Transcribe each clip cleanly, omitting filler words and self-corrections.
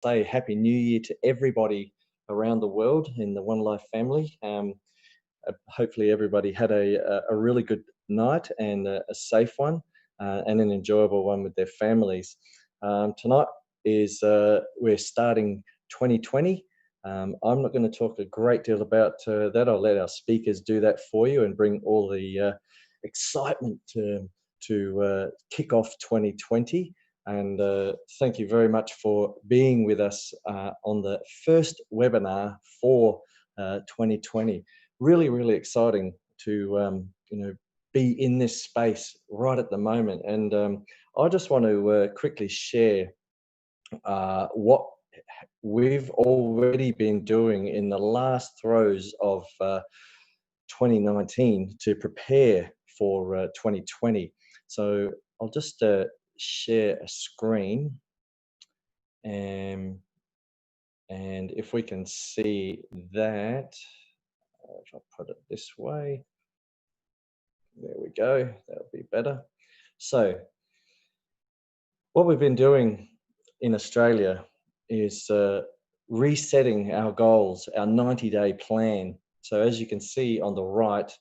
say Happy New Year to everybody around the world in the One Life family. Hopefully everybody had a really good night and a safe one and an enjoyable one with their families. Tonight is we're starting 2020. I'm not going to talk a great deal about that. I'll let our speakers do that for you and bring all the excitement to kick off 2020. And thank you very much for being with us on the first webinar for 2020. Really exciting to be in this space right at the moment. And I just want to quickly share what we've already been doing in the last throes of 2019 to prepare for 2020. So I'll just share a screen, and if we can see that, if I put it this way, there we go, that'll be better. So what we've been doing in Australia is resetting our goals, our 90-day plan. So as you can see on the right,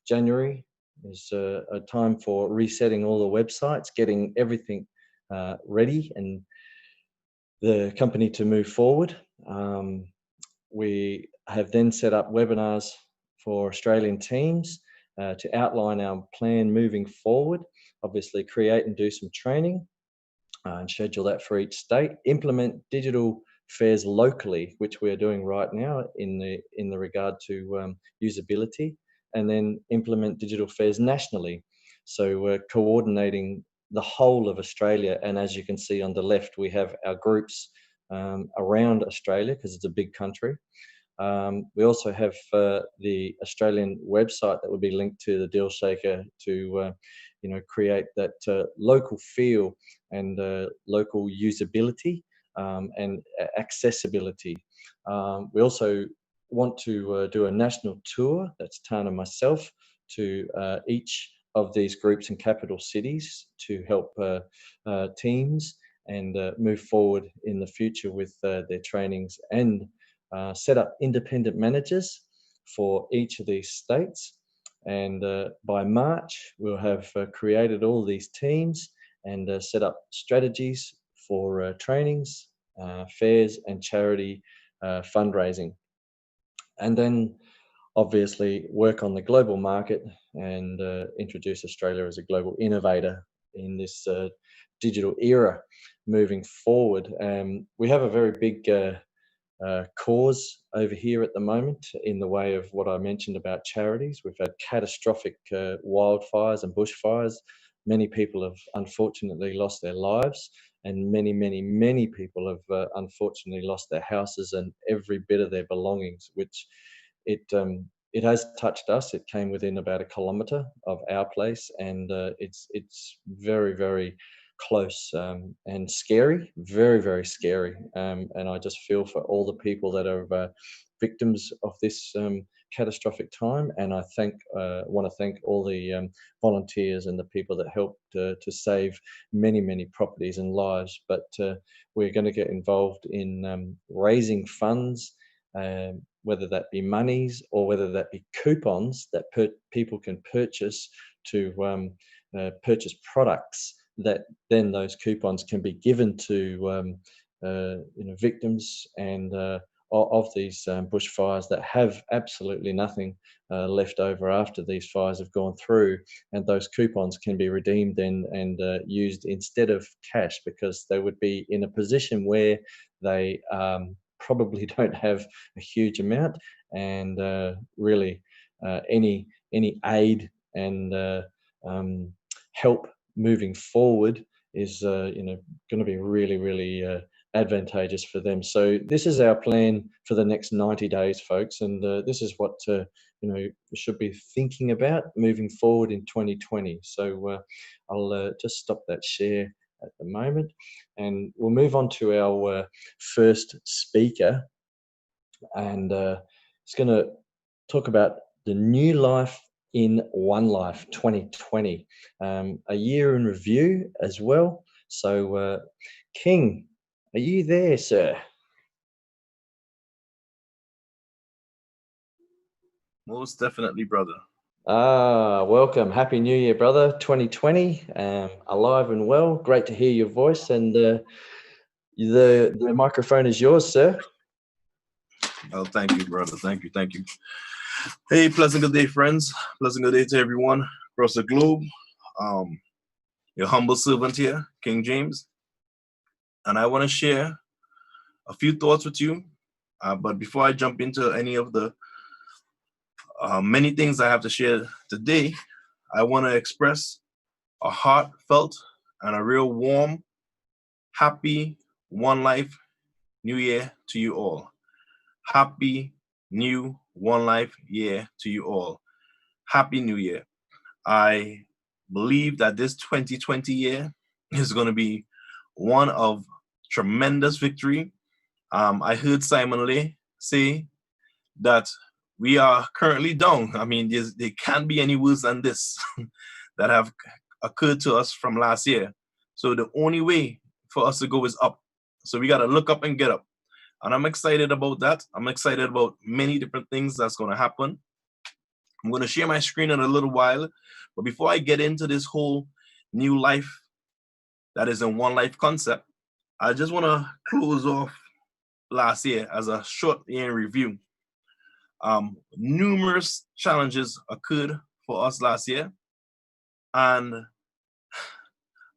January is a time for resetting all the websites, getting everything ready and the company to move forward. We have then set up webinars for Australian teams to outline our plan moving forward, obviously create and do some training and schedule that for each state, implement digital fairs locally, which we're doing right now in the regard to usability, and then implement digital fairs nationally. So we're coordinating the whole of Australia, and as you can see on the left, we have our groups around Australia because it's a big country. We also have the Australian website that will be linked to the Deal Shaker to create that local feel and local usability and accessibility. We also want to do a national tour, that's Tana and myself, to each of these groups in capital cities to help teams and move forward in the future with their trainings, and set up independent managers for each of these states. And by March, we'll have created all these teams and set up strategies for trainings, fairs, and charity fundraising. And then obviously work on the global market and introduce Australia as a global innovator in this digital era moving forward. We have a very big cause over here at the moment in the way of what I mentioned about charities. We've had catastrophic wildfires and bushfires. Many people have unfortunately lost their lives, and many people have unfortunately lost their houses and every bit of their belongings, which it has touched us. It came within about 1 kilometre of our place, and it's very close and scary, very scary. And I just feel for all the people that are victims of this catastrophic time. And I want to thank all the volunteers and the people that helped to save many properties and lives. But we're going to get involved in raising funds, whether that be monies or whether that be coupons that people can purchase to purchase products, that then those coupons can be given to victims and of these bushfires that have absolutely nothing left over after these fires have gone through, and those coupons can be redeemed and used instead of cash, because they would be in a position where they probably don't have a huge amount, and really any aid and help moving forward is going to be really advantageous for them. So this is our plan for the next 90 days, folks, and this is what you should be thinking about moving forward in 2020. So I'll just stop that share at the moment, and we'll move on to our first speaker, and it's going to talk about the new life in One Life 2020, a year in review as well. So King, Are you there, sir? Most definitely, brother. Welcome. Happy New Year, brother. 2020, alive and well. Great to hear your voice, and the microphone is yours, sir. Oh, thank you, brother. Thank you. Thank you. Hey, pleasant good day, friends. Pleasant good day to everyone across the globe. Your humble servant here, King James. And I want to share a few thoughts with you. But before I jump into any of the many things I have to share today, I want to express a heartfelt and a real warm, happy One Life New Year to you all. Happy New One Life Year to you all. Happy New Year. I believe that this 2020 year is going to be one of tremendous victory. I heard Simon Lee say that we are currently down. I mean, there can't be any worse than this that have occurred to us from last year. So the only way for us to go is up. So we got to look up and get up. And I'm excited about that. I'm excited about many different things that's going to happen. I'm going to share my screen in a little while. But before I get into this whole new life that is in One Life concept, I just want to close off last year as a short year in review. Numerous challenges occurred for us last year, and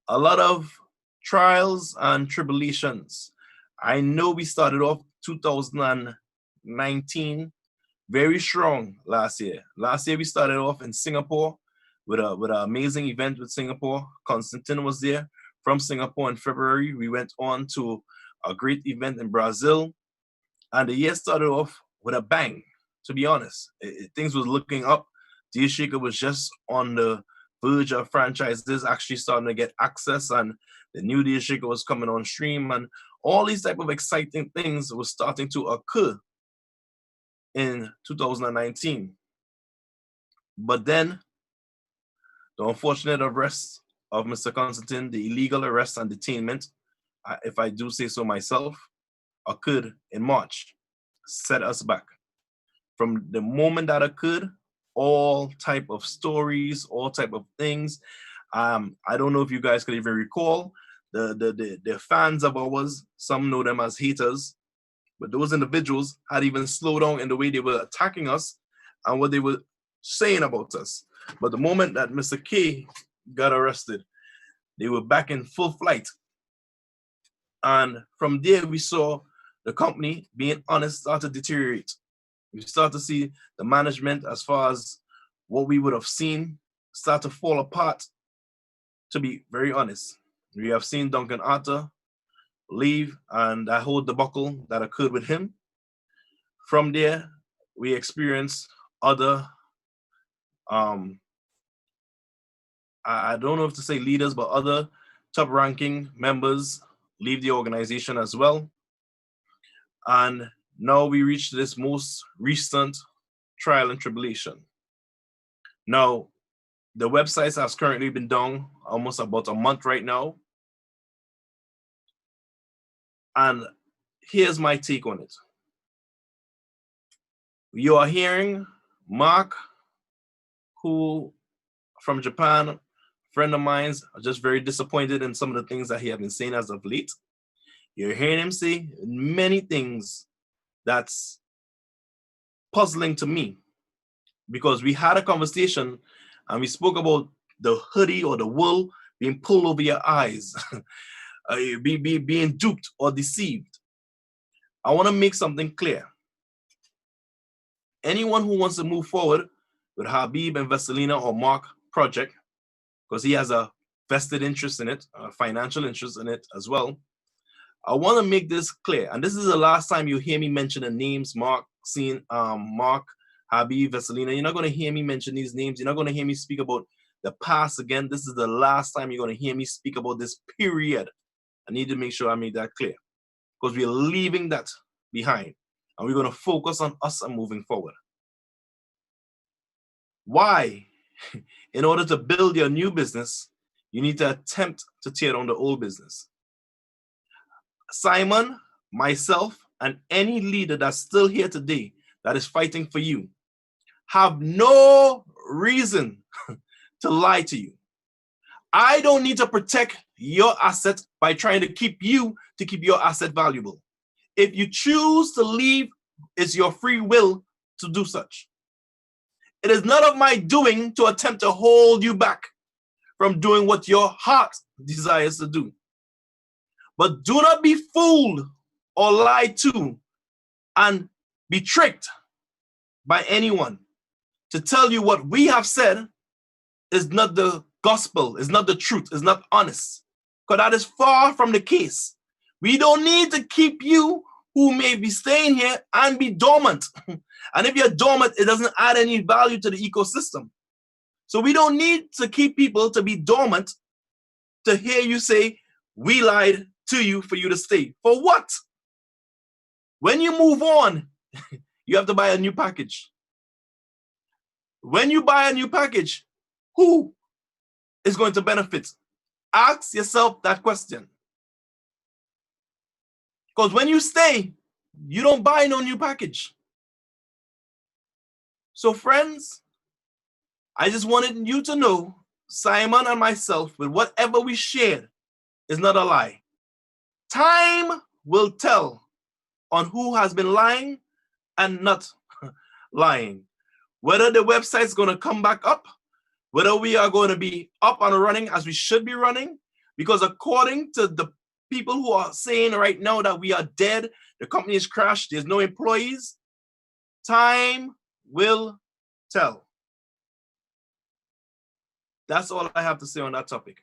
a lot of trials and tribulations. I know we started off 2019 very strong last year. Last year we started off in Singapore with an amazing event with Singapore. Constantine was there from Singapore in February. We went on to a great event in Brazil, and the year started off with a bang. To be honest, things was looking up. Deal Shaker was just on the verge of franchises actually starting to get access, and the new Deal Shaker was coming on stream, and all these type of exciting things were starting to occur in 2019. But then the unfortunate arrest of Mr. Constantine, the illegal arrest and detainment, if I do say so myself, occurred in March, set us back. From the moment that occurred, all type of stories, all type of things. I don't know if you guys could even recall the fans of ours, some know them as haters, but those individuals had even slowed down in the way they were attacking us and what they were saying about us. But the moment that Mr. K got arrested, they were back in full flight. And from there, we saw the company, being honest, start to deteriorate. We start to see the management, as far as what we would have seen, start to fall apart, to be very honest. We have seen Duncan Arthur leave and that whole debacle that occurred with him. From there, we experienced other, I don't know if to say leaders, but other top ranking members leave the organization as well. And now we reach this most recent trial and tribulation. Now, the website has currently been down almost about a month right now. And here's my take on it. You are hearing Mark, who from Japan, a friend of mine, are just very disappointed in some of the things that he has been saying as of late. You're hearing him say many things that's puzzling to me, because we had a conversation and we spoke about the hoodie or the wool being pulled over your eyes, being duped or deceived. I want to make something clear. Anyone who wants to move forward with Habib and Vaselina or Mark project, because he has a vested interest in it, a financial interest in it as well, I want to make this clear. And this is the last time you hear me mention the names Mark, Habib, Vaselina. You're not going to hear me mention these names. You're not going to hear me speak about the past again. This is the last time you're going to hear me speak about this period. I need to make sure I make that clear, because we're leaving that behind and we're going to focus on us and moving forward. Why? In order to build your new business, you need to attempt to tear down the old business. Simon, myself, and any leader that's still here today that is fighting for you have no reason to lie to you. I don't need to protect your asset by trying to keep your asset valuable. If you choose to leave, it's your free will to do such. It is none of my doing to attempt to hold you back from doing what your heart desires to do. But do not be fooled or lied to and be tricked by anyone to tell you what we have said is not the gospel, is not the truth, is not honest. Because that is far from the case. We don't need to keep you who may be staying here and be dormant. And if you're dormant, it doesn't add any value to the ecosystem. So we don't need to keep people to be dormant to hear you say, we lied to you for you to stay. For what? When you move on, you have to buy a new package. When you buy a new package, who is going to benefit? Ask yourself that question. Because when you stay, you don't buy no new package. So friends, I just wanted you to know, Simon and myself, with whatever we shared, is not a lie. Time will tell on who has been lying and not lying. Whether the website's going to come back up, whether we are going to be up and running as we should be running, because according to the people who are saying right now that we are dead, the company is crashed, there's no employees, time will tell. That's all I have to say on that topic.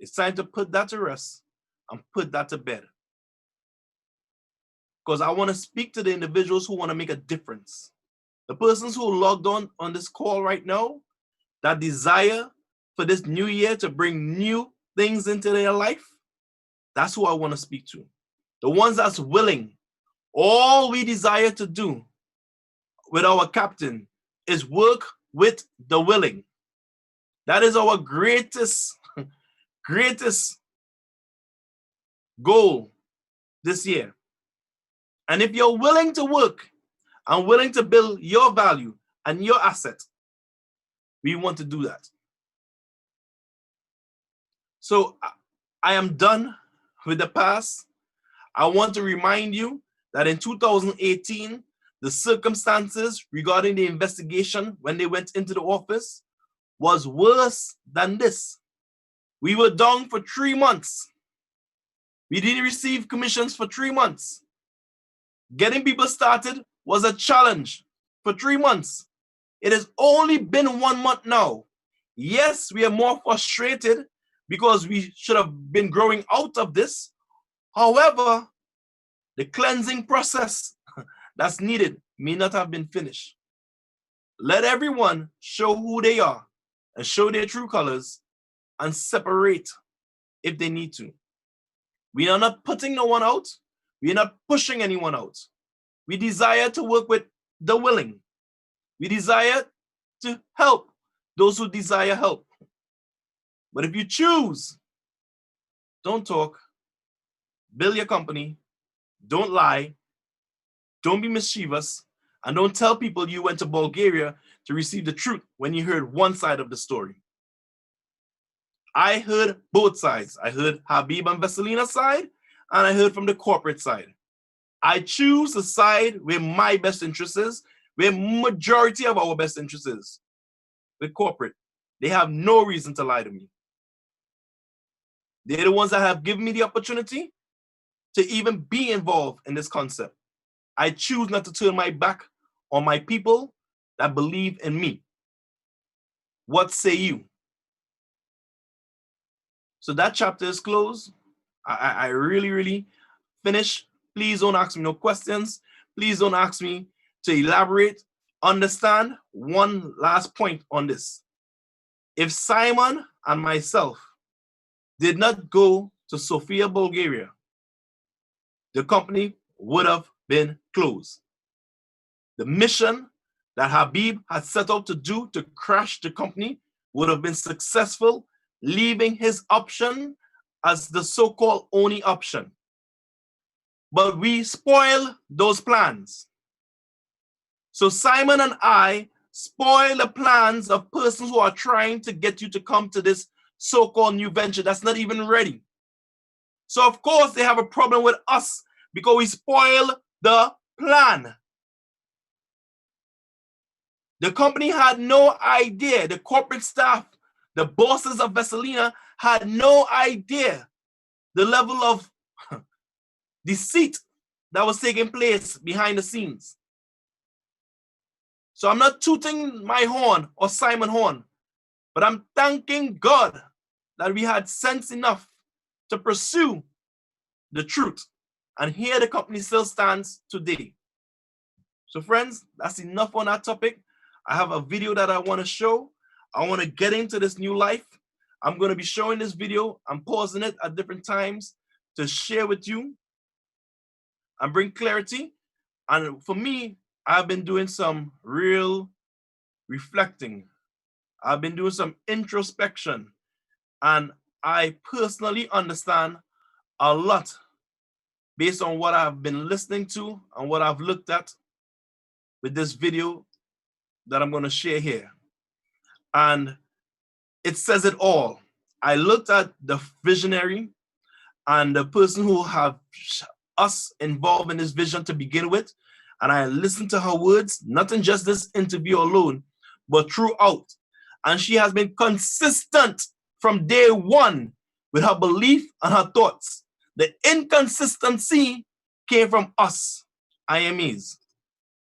It's time to put that to rest and put that to bed. Because I want to speak to the individuals who want to make a difference. The persons who logged on this call right now, that desire for this new year to bring new things into their life, that's who I want to speak to. The ones that's willing. All we desire to do with our captain is work with the willing. That is our greatest goal this year. And if you're willing to work and willing to build your value and your asset, we want to do that. So I am done with the past. I want to remind you that in 2018, the circumstances regarding the investigation when they went into the office was worse than this. We were down for 3 months. We didn't receive commissions for 3 months. Getting people started was a challenge for 3 months. It has only been 1 month now. Yes, we are more frustrated because we should have been growing out of this. However, the cleansing process that's needed may not have been finished. Let everyone show who they are and show their true colors and separate if they need to. We are not putting no one out. We are not pushing anyone out. We desire to work with the willing. We desire to help those who desire help. But if you choose, don't talk, build your company, don't lie, don't be mischievous, and don't tell people you went to Bulgaria to receive the truth when you heard one side of the story. I heard both sides. I heard Habib and Vaselina's side, and I heard from the corporate side. I choose the side where my best interest is, where majority of our best interest is, with corporate. They have no reason to lie to me. They're the ones that have given me the opportunity to even be involved in this concept. I choose not to turn my back on my people that believe in me. What say you? So that chapter is closed. I really finished. Please don't ask me no questions. Please don't ask me to elaborate. Understand one last point on this. If Simon and myself did not go to Sofia, Bulgaria, the company would have been closed. The mission that Habib had set out to do to crash the company would have been successful, leaving his option as the so-called only option. but we spoil those plans. So Simon and I spoil the plans of persons who are trying to get you to come to this so-called new venture that's not even ready. So of course they have a problem with us because we spoil the plan. The company had no idea, the corporate staff, the bosses of Vesselina had no idea the level of deceit that was taking place behind the scenes. So I'm not tooting my horn or Simon horn, but I'm thanking God that we had sense enough to pursue the truth. And here the company still stands today. So friends, that's enough on that topic. I have a video that I want to show. I want to get into this new life. I'm going to be showing this video. I'm pausing it at different times to share with you and bring clarity. And for me, I've been doing some real reflecting. I've been doing some introspection. And I personally understand a lot based on what I've been listening to and what I've looked at with this video that I'm going to share here. And it says it all. I looked at the visionary and the person who have us involved in this vision to begin with, and I listened to her words, not in just this interview alone, but throughout. And she has been consistent from day one with her belief and her thoughts. The inconsistency came from us, IMEs.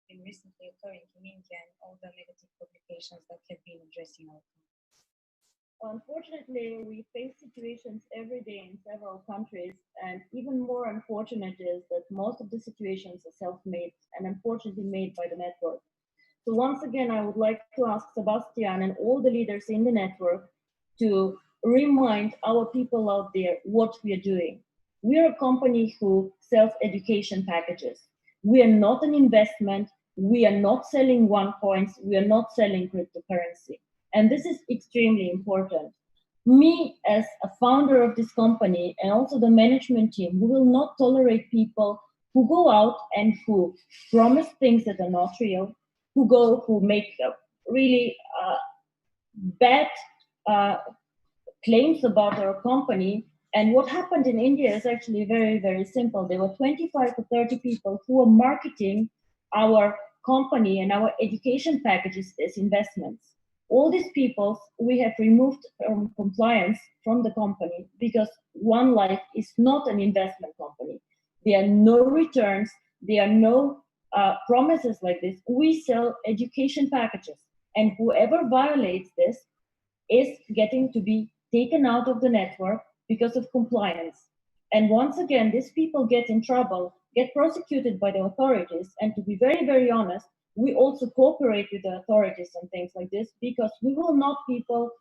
Been recently occurring in India and all the negative publications that have been addressing our country. Unfortunately, we face situations every day in several countries, and even more unfortunate is that most of the situations are self-made and unfortunately made by the network. So once again, I would like to ask Sebastian and all the leaders in the network to remind our people out there what we are doing. We are a company who sells education packages. We are not an investment. We are not selling OneCoins. We are not selling cryptocurrency. And this is extremely important. Me, as a founder of this company and also the management team, we will not tolerate people who go out and who promise things that are not real, who make really bad claims about our company. And what happened in India is actually very, very simple. There were 25 to 30 people who were marketing our company and our education packages as investments. All these people we have removed from compliance from the company because One Life is not an investment company. There are no returns, there are no promises like this. We sell education packages, and whoever violates this is getting to be taken out of the network because of compliance. And once again, these people get in trouble, get prosecuted by the authorities, and to be very, very honest, we also cooperate with the authorities on things like this because we will not people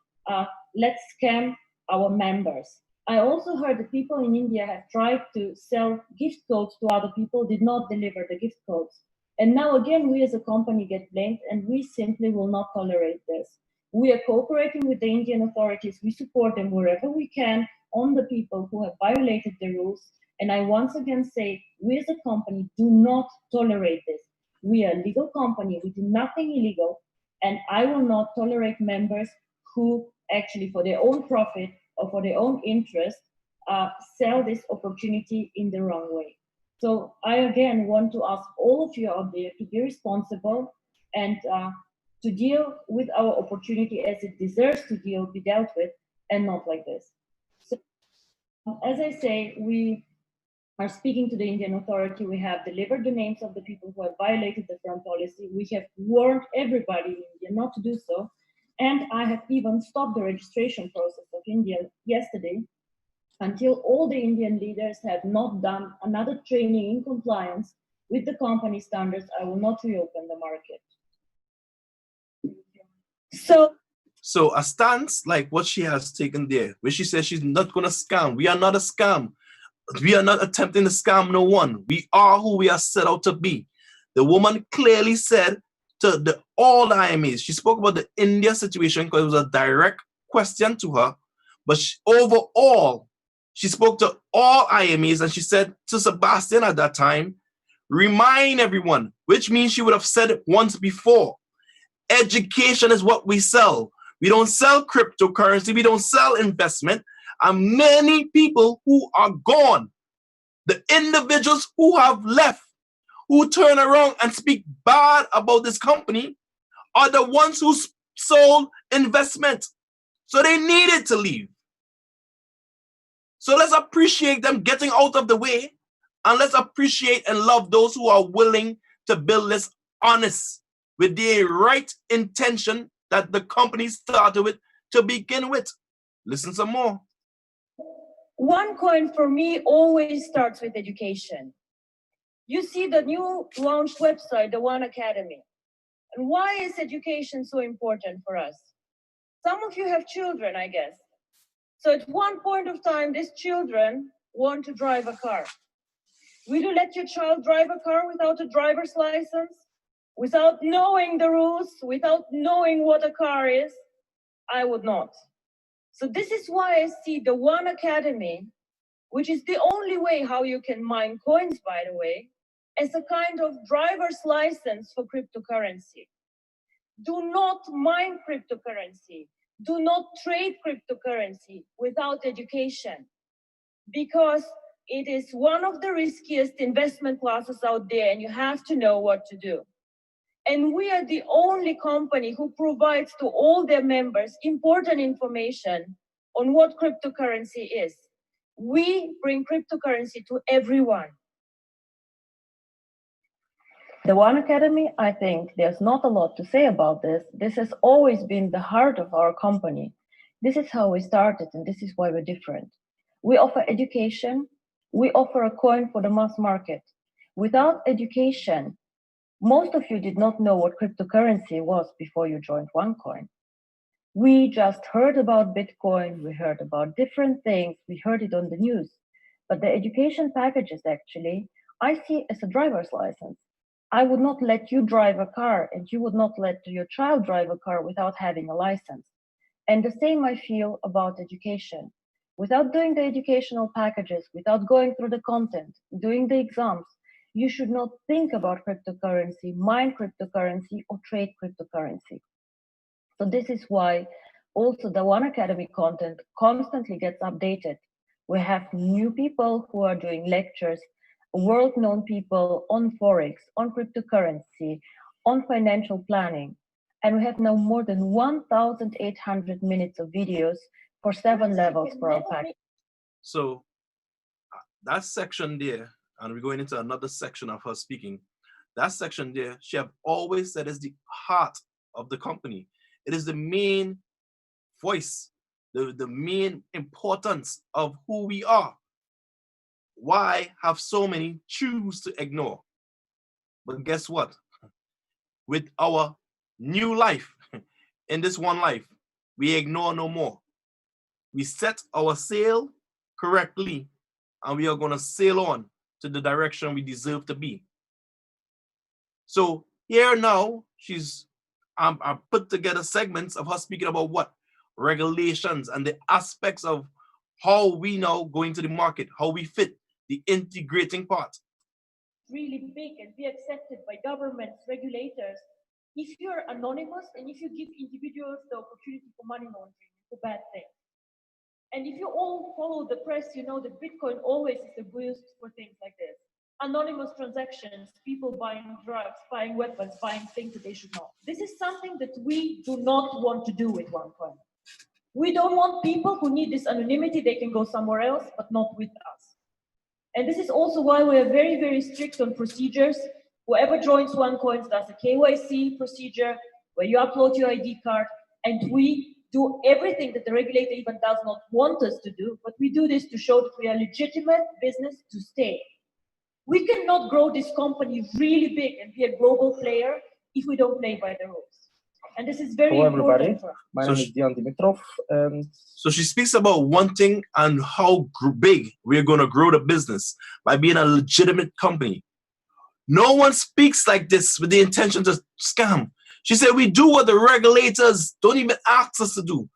let's scam our members. I also heard that people in India have tried to sell gift codes to other people, did not deliver the gift codes. And now again, we as a company get blamed, and we simply will not tolerate this. We are cooperating with the Indian authorities. We support them wherever we can on the people who have violated the rules. And I once again say, we as a company do not tolerate this. We are a legal company. We do nothing illegal. And I will not tolerate members who actually, for their own profit or for their own interest, sell this opportunity in the wrong way. So I again want to ask all of you out there to be responsible and to deal with our opportunity as it deserves to be dealt with, and not like this. So, as I say, we are speaking to the Indian authority. We have delivered the names of the people who have violated the firm policy. We have warned everybody in India not to do so. And I have even stopped the registration process of India yesterday until all the Indian leaders have not done another training in compliance with the company standards. I will not reopen the market. So a stance like what she has taken there, where she says she's not going to scam. We are not a scam. We are not attempting to scam no one. We are who we are set out to be. The woman clearly said to all the IMAs, she spoke about the India situation because it was a direct question to her, but overall, she spoke to all IMAs and she said to Sebastian at that time, remind everyone, which means she would have said it once before. Education is what we sell. We don't sell cryptocurrency. We don't sell investment. And many people who are gone, the individuals who have left, who turn around and speak bad about this company, are the ones who sold investment. So they needed to leave. So let's appreciate them getting out of the way, and let's appreciate and love those who are willing to build this honest with the right intention that the company started with to begin with. Listen some more. OneCoin for me always starts with education. You see the new launched website, the One Academy. And why is education so important for us? Some of you have children, I guess. So at one point of time, these children want to drive a car. Will you let your child drive a car without a driver's license? Without knowing the rules, without knowing what a car is? I would not. So this is why I see the One Academy, which is the only way how you can mine coins, by the way, as a kind of driver's license for cryptocurrency. Do not mine cryptocurrency. Do not trade cryptocurrency without education, because it is one of the riskiest investment classes out there, and you have to know what to do. And we are the only company who provides to all their members important information on what cryptocurrency is. We bring cryptocurrency to everyone. The One Academy, I think there's not a lot to say about this. This has always been the heart of our company. This is how we started, and this is why we're different. We offer education. We offer a coin for the mass market. Without education, most of you did not know what cryptocurrency was before you joined OneCoin. We just heard about Bitcoin. We heard about different things. We heard it on the news. But the education packages, actually, I see as a driver's license. I would not let you drive a car, and you would not let your child drive a car without having a license. And the same I feel about education. Without doing the educational packages, without going through the content, doing the exams, you should not think about cryptocurrency, mine cryptocurrency, or trade cryptocurrency. So this is why also the One Academy content constantly gets updated. We have new people who are doing lectures, world-known people on Forex, on cryptocurrency, on financial planning. And we have now more than 1,800 minutes of videos for 7 levels for our package. So that section there, and we're going into another section of her speaking, that section there, she have always said is the heart of the company. It is the main voice, the main importance of who we are. Why have so many choose to ignore? But guess what? With our new life, in this one life, we ignore no more. We set our sail correctly, and we are going to sail on to the direction we deserve to be. So here now, I put together segments of her speaking about what? Regulations and the aspects of how we now go into the market, how we fit, the integrating part. Really big and be accepted by governments, regulators. If you're anonymous and if you give individuals the opportunity for money laundering, it's a bad thing. And if you all follow the press, you know that Bitcoin always is a boost for things like this. Anonymous transactions, people buying drugs, buying weapons, buying things that they should not. This is something that we do not want to do with OneCoin. We don't want people who need this anonymity, they can go somewhere else, but not with us. And this is also why we are very, very strict on procedures. Whoever joins OneCoin does a KYC procedure where you upload your ID card, and we do everything that the regulator even does not want us to do, but we do this to show that we are legitimate business to stay. We cannot grow this company really big and be a global player if we don't play by the rules. And this is very important for us. My name is Dion Dimitrov. So she speaks about wanting and how big we're going to grow the business by being a legitimate company. No one speaks like this with the intention to scam. She said we do what the regulators don't even ask us to do.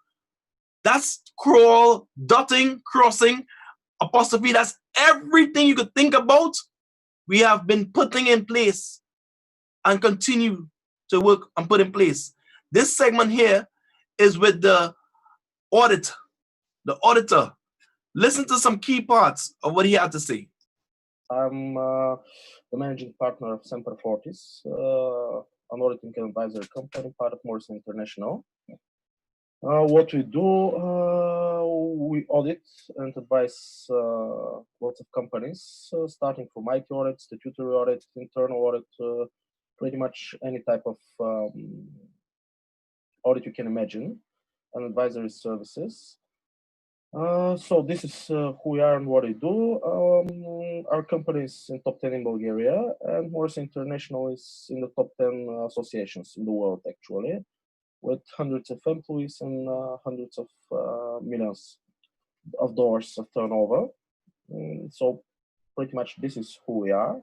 That's crawl, dotting, crossing apostrophe, that's everything you could think about, we have been putting in place and continue to work and put in place. This segment here is with the auditor. Listen to some key parts of what he had to say. I'm the managing partner of Semper Fortis, an auditing and advisory company, part of Morrison International. What we do, we audit and advise lots of companies, starting from IT audit, statutory audit, internal audit, pretty much any type of audit you can imagine, and advisory services. So this is who we are and what we do. Our company is in top 10 in Bulgaria, and Morrison International is in the top 10 associations in the world, actually, with hundreds of employees and hundreds of millions of dollars of turnover. So pretty much this is who we are.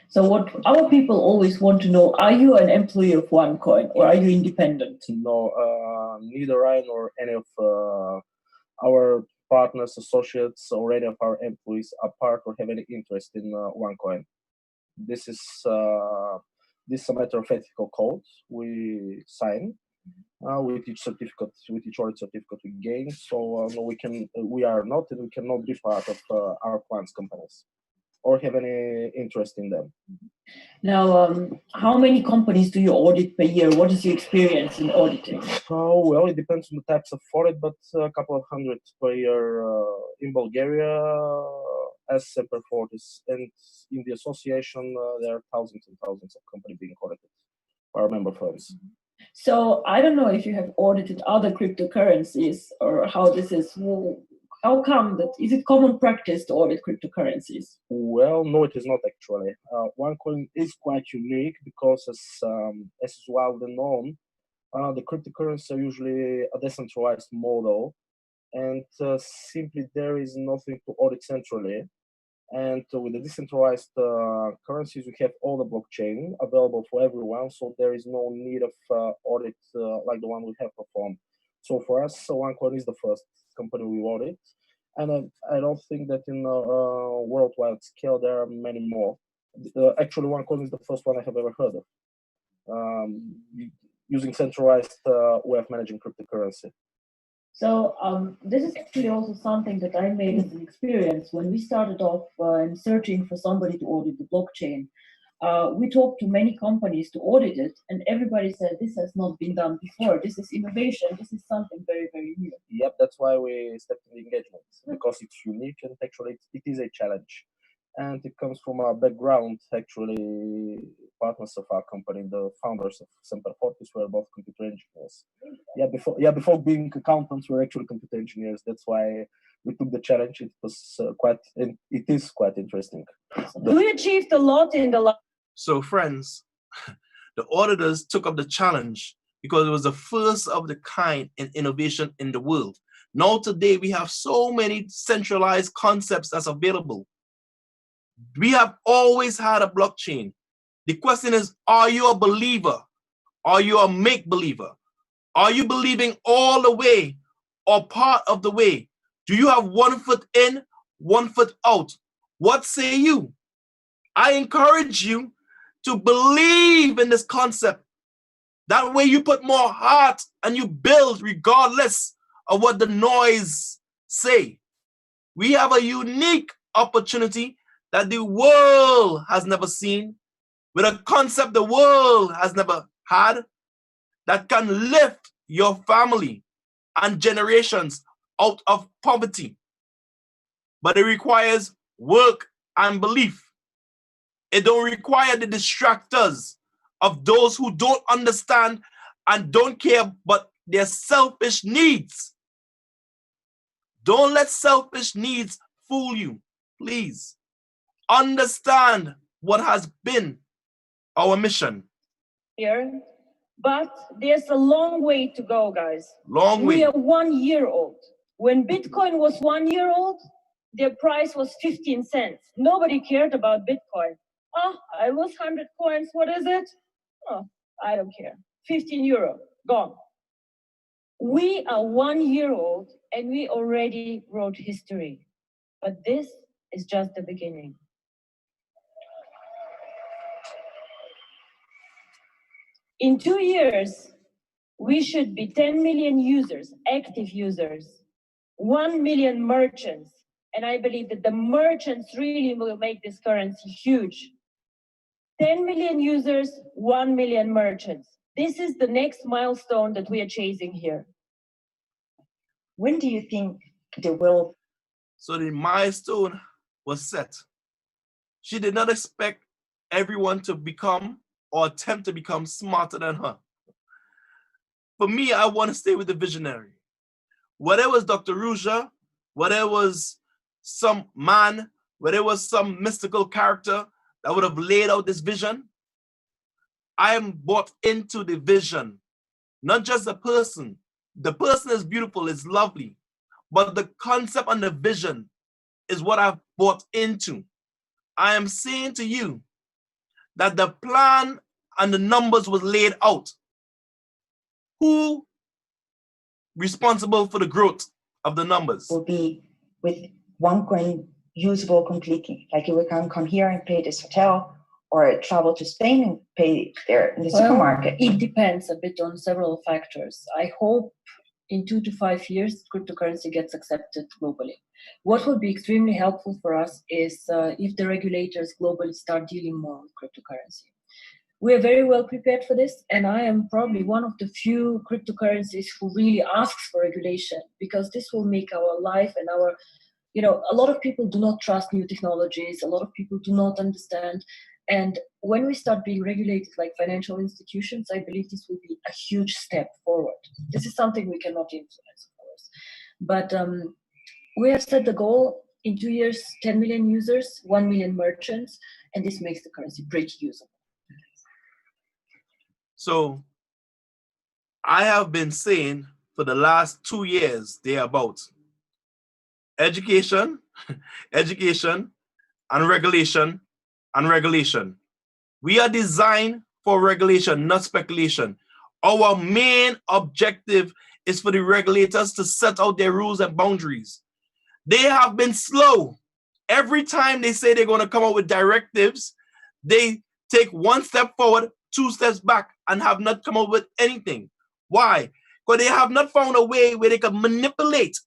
So what our people always want to know, are you an employee of OneCoin or are you independent? No, neither I nor any of our partners, associates, or any of our employees are part or have any interest in OneCoin. This is a matter of ethical code we sign with each certificate, with each audit certificate we gain. So no, we are not, and we cannot be part of our clients' companies or have any interest in them. Now, how many companies do you audit per year? What is your experience in auditing? Oh, well, it depends on the types of audit, but a couple of hundred per year in Bulgaria as Semper Fortis, and in the association there are thousands and thousands of companies being audited by our member firms. So I don't know if you have audited other cryptocurrencies or how this is. How come that? Is it common practice to audit cryptocurrencies? Well, no, it is not actually. OneCoin is quite unique because, as is widely known, the cryptocurrencies are usually a decentralized model, and simply there is nothing to audit centrally. And with the decentralized currencies, we have all the blockchain available for everyone, so there is no need of audit like the one we have performed. So for us, OneCoin is the first company we audit, and I don't think that in a worldwide scale there are many more. Actually, OneCoin is the first one I have ever heard of, using centralized way of managing cryptocurrency. So this is actually also something that I made as an experience when we started off in searching for somebody to audit the blockchain. We talked to many companies to audit it, and everybody said this has not been done before. This is innovation. This is something very, very new. Yep, that's why we stepped in the engagement, because it's unique and actually it is a challenge. And it comes from our background, actually, partners of our company, the founders of Semper Fortis were both computer engineers. Before being accountants, we were actually computer engineers. That's why we took the challenge. It was it is quite interesting. We achieved a lot in the last. So friends, the auditors took up the challenge because it was the first of the kind in innovation in the world. Now today we have so many centralized concepts that's available. We have always had a blockchain. The question is, are you a believer? Are you a make-believer? Are you believing all the way or part of the way? Do you have 1 foot in, 1 foot out? What say you? I encourage you to believe in this concept. That way you put more heart and you build regardless of what the noise say. We have a unique opportunity that the world has never seen, with a concept the world has never had, that can lift your family and generations out of poverty. But it requires work and belief. It don't require the distractors of those who don't understand and don't care but their selfish needs. Don't let selfish needs fool you, please. Understand what has been our mission. Here, but there's a long way to go, guys. Long way. We are 1 year old. When Bitcoin was 1 year old, their price was 15 cents. Nobody cared about Bitcoin. I lose 100 coins. What is it? Oh, I don't care. 15 euro, gone. We are 1 year old and we already wrote history. But this is just the beginning. In 2 years, we should be 10 million users, active users, 1 million merchants. And I believe that the merchants really will make this currency huge. 10 million users, 1 million merchants. This is the next milestone that we are chasing here. When do you think they will? So the milestone was set. She did not expect everyone to become or attempt to become smarter than her. For me, I want to stay with the visionary. Whether it was Dr. Ruja, whether it was some man, whether it was some mystical character that would have laid out this vision, I am bought into the vision, not just the person. The person is beautiful, is lovely, but the concept and the vision is what I've bought into. I am saying to you that the plan and the numbers was laid out. Who responsible for the growth of the numbers? Will be with OneCoin usable completely. Like you can come here and pay this hotel, or travel to Spain and pay there in the supermarket. It depends a bit on several factors. I hope in 2 to 5 years, cryptocurrency gets accepted globally. What would be extremely helpful for us is if the regulators globally start dealing more with cryptocurrency. We are very well prepared for this, and I am probably one of the few cryptocurrencies who really asks for regulation, because this will make our life and our, a lot of people do not trust new technologies, a lot of people do not understand. And when we start being regulated like financial institutions, I believe this will be a huge step forward. This is something we cannot influence, of course. But we have set the goal in 2 years, 10 million users, 1 million merchants, and this makes the currency pretty usable. So I have been saying for the last 2 years, they're about education, education, and regulation, and regulation. We are designed for regulation, not speculation. Our main objective is for the regulators to set out their rules and boundaries. They have been slow. Every time they say they're going to come up with directives, they take 1 step forward, 2 steps back, and have not come up with anything. Why? Because they have not found a way where they can manipulate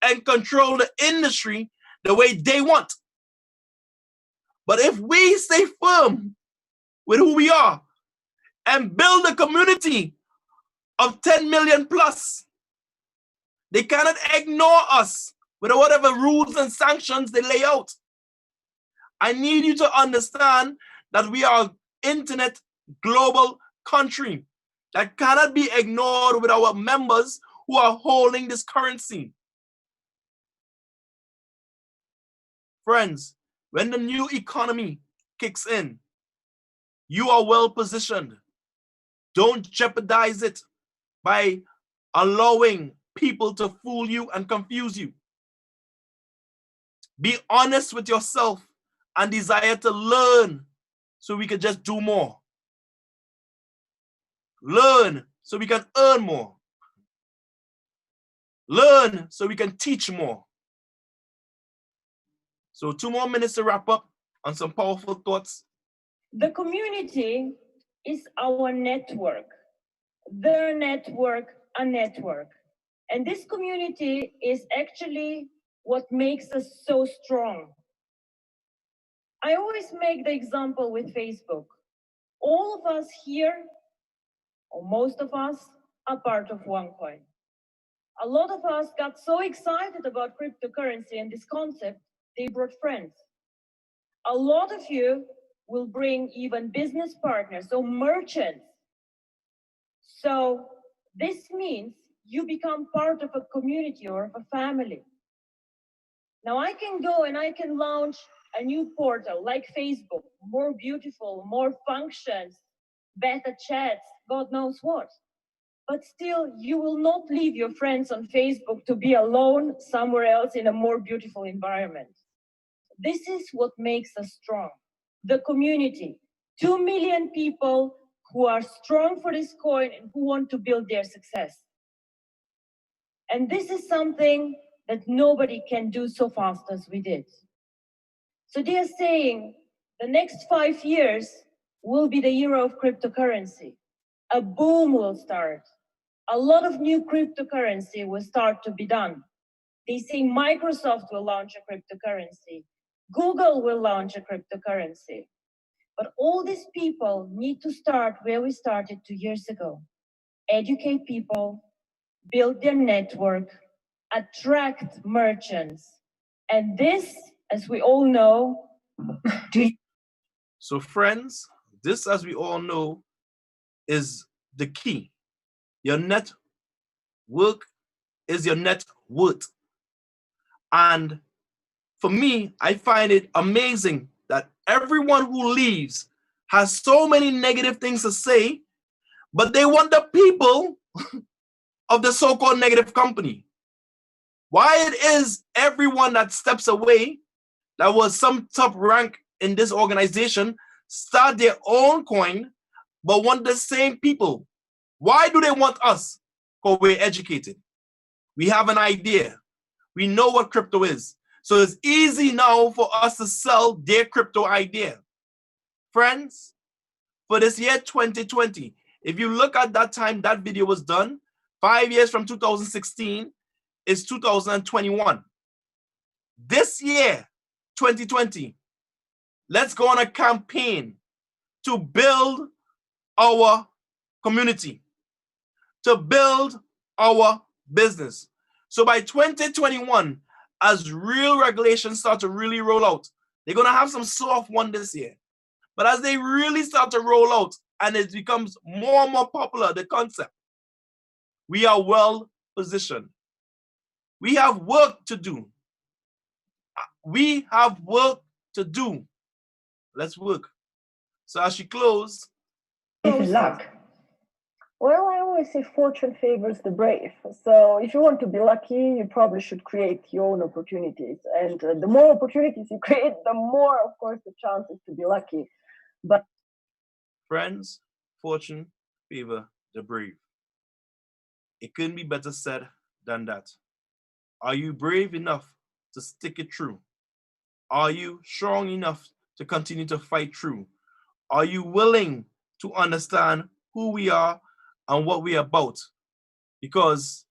and control the industry the way they want. But if we stay firm with who we are and build a community of 10 million plus, they cannot ignore us with whatever rules and sanctions they lay out. I need you to understand that we are an internet global country that cannot be ignored with our members who are holding this currency. Friends, when the new economy kicks in, you are well positioned. Don't jeopardize it by allowing people to fool you and confuse you. Be honest with yourself and desire to learn so we can just do more. Learn so we can earn more. Learn so we can teach more. So 2 more minutes to wrap up on some powerful thoughts. The community is our network. The network, a network. And this community is actually what makes us so strong. I always make the example with Facebook. All of us here, or most of us, are part of OneCoin. A lot of us got so excited about cryptocurrency and this concept, they brought friends. A lot of you will bring even business partners, so merchants. So this means you become part of a community or of a family. Now I can go and I can launch a new portal like Facebook, more beautiful, more functions, better chats, God knows what. But still, you will not leave your friends on Facebook to be alone somewhere else in a more beautiful environment. This is what makes us strong. The community, 2 million people who are strong for this coin and who want to build their success. And this is something that nobody can do so fast as we did. So they are saying the next 5 years will be the year of cryptocurrency. A boom will start. A lot of new cryptocurrency will start to be done. They say Microsoft will launch a cryptocurrency. Google will launch a cryptocurrency. But all these people need to start where we started 2 years ago. Educate people, build their network, attract merchants. And this, as we all know, So friends, this, as we all know, is the key. Your network is your net worth. And for me, I find it amazing that everyone who leaves has so many negative things to say, but they want the people of the so-called negative company. Why it is everyone that steps away, that was some top rank in this organization, start their own coin, but want the same people. Why do they want us? Because we're educated. We have an idea. We know what crypto is. So it's easy now for us to sell their crypto idea. Friends, for this year 2020, if you look at that time that video was done, 5 years from 2016 is 2021. This year, 2020, let's go on a campaign to build our community, to build our business. So by 2021, as real regulations start to really roll out, they're going to have some soft one this year. But as they really start to roll out and it becomes more and more popular, the concept, we are well positioned. We have work to do. We have work to do. Let's work. So as she closes, If luck. Well, I always say fortune favors the brave. So if you want to be lucky, you probably should create your own opportunities. And the more opportunities you create, the more, of course, the chances to be lucky. But friends, fortune favor the brave. It couldn't be better said than that. Are you brave enough to stick it through? Are you strong enough to continue to fight through? Are you willing to understand who we are and what we're about? Because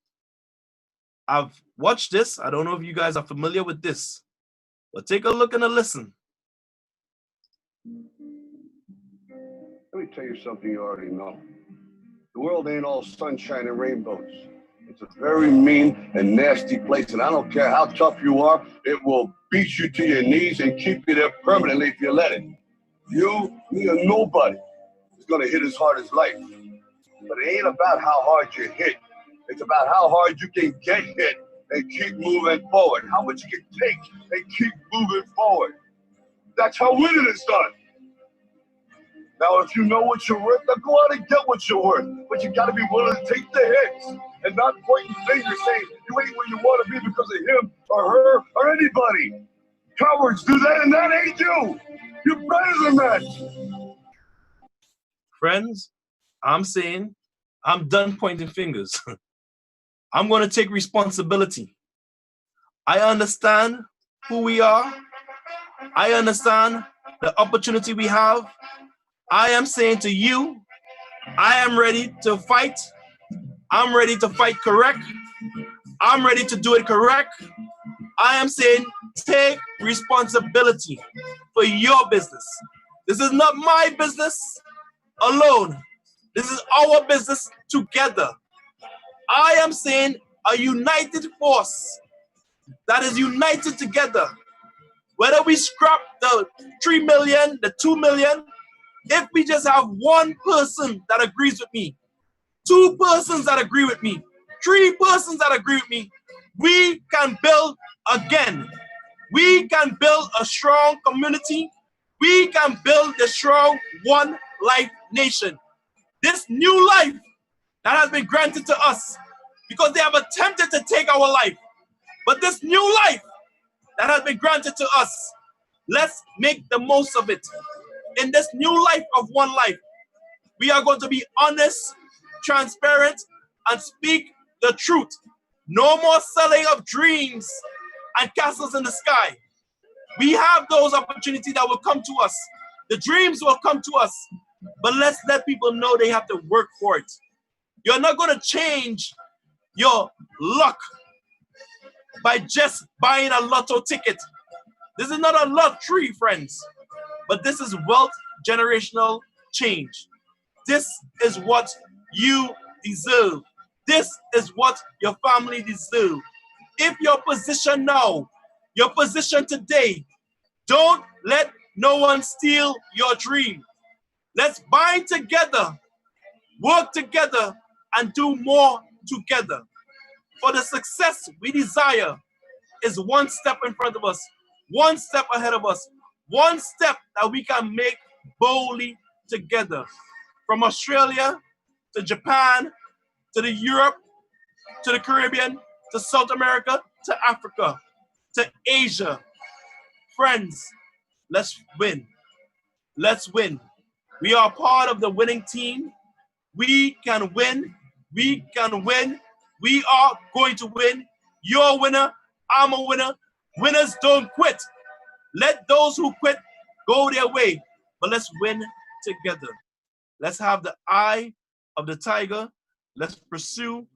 I've watched this. I don't know if you guys are familiar with this, but take a look and a listen. Let me tell you something you already know. The world ain't all sunshine and rainbows. It's a very mean and nasty place, and I don't care how tough you are, it will beat you to your knees and keep you there permanently if you let it. You, me, or nobody is gonna hit as hard as life. But it ain't about how hard you hit. It's about how hard you can get hit and keep moving forward. How much you can take and keep moving forward. That's how winning is done. Now, if you know what you're worth, now go out and get what you're worth. But you gotta be willing to take the hits and not pointing fingers saying you ain't where you want to be because of him or her or anybody. Cowards do that, and that ain't you. You're better than that. Friends, I'm saying I'm done pointing fingers. I'm going to take responsibility. I understand who we are. I understand the opportunity we have. I am saying to you, I am ready to fight. I'm ready to fight correct. I'm ready to do it correct. I am saying take responsibility for your business. This is not my business alone. This is our business together. I am saying a united force that is united together. Whether we scrap the 3 million, the 2 million, if we just have one person that agrees with me, 2 persons that agree with me, 3 persons that agree with me, we can build again. We can build a strong community. We can build the strong one life nation. This new life that has been granted to us because they have attempted to take our life. But this new life that has been granted to us, let's make the most of it. In this new life of one life, we are going to be honest, transparent, and speak the truth. No more selling of dreams and castles in the sky. We have those opportunities that will come to us. The dreams will come to us, but let's let people know they have to work for it. You're not going to change your luck by just buying a lotto ticket. This is not a lottery, friends, but this is wealth generational change. This is what you deserve. This is what your family deserve. If your position now, your position today, don't let no one steal your dream. Let's bind together, work together, and do more together. For the success we desire is one step in front of us, one step ahead of us, one step that we can make boldly together. From Australia to Japan to the Europe to the Caribbean to South America to Africa to Asia. Friends, let's win. Let's win. We are part of the winning team. We can win. We can win. We are going to win. You're a winner. I'm a winner. Winners don't quit. Let those who quit go their way. But let's win together. Let's have the eye of the tiger. Let's pursue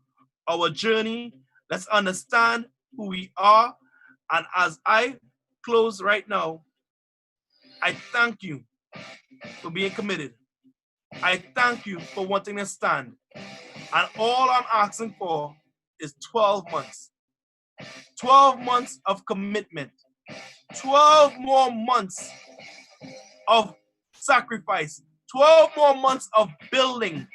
our journey. Let's understand who we are. And as I close right now, I thank you for being committed. I thank you for wanting to stand. And all I'm asking for is 12 months. 12 months of commitment. 12 more months of sacrifice. 12 more months of building.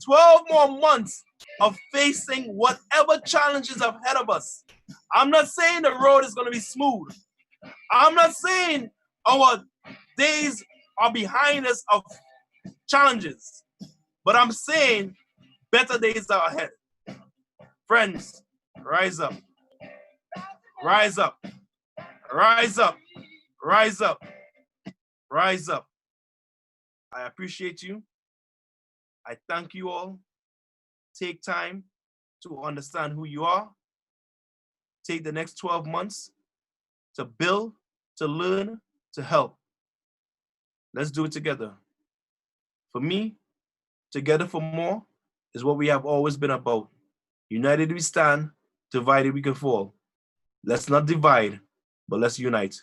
12 more months of facing whatever challenges ahead of us. I'm not saying the road is going to be smooth. I'm not saying our days are behind us of challenges, but I'm saying better days are ahead. Friends, rise up. Rise up. Rise up. Rise up. Rise up. I appreciate you. I thank you all. Take time to understand who you are. Take the next 12 months to build, to learn, to help. Let's do it together. For me, together for more is what we have always been about. United we stand, divided we can fall. Let's not divide, but let's unite.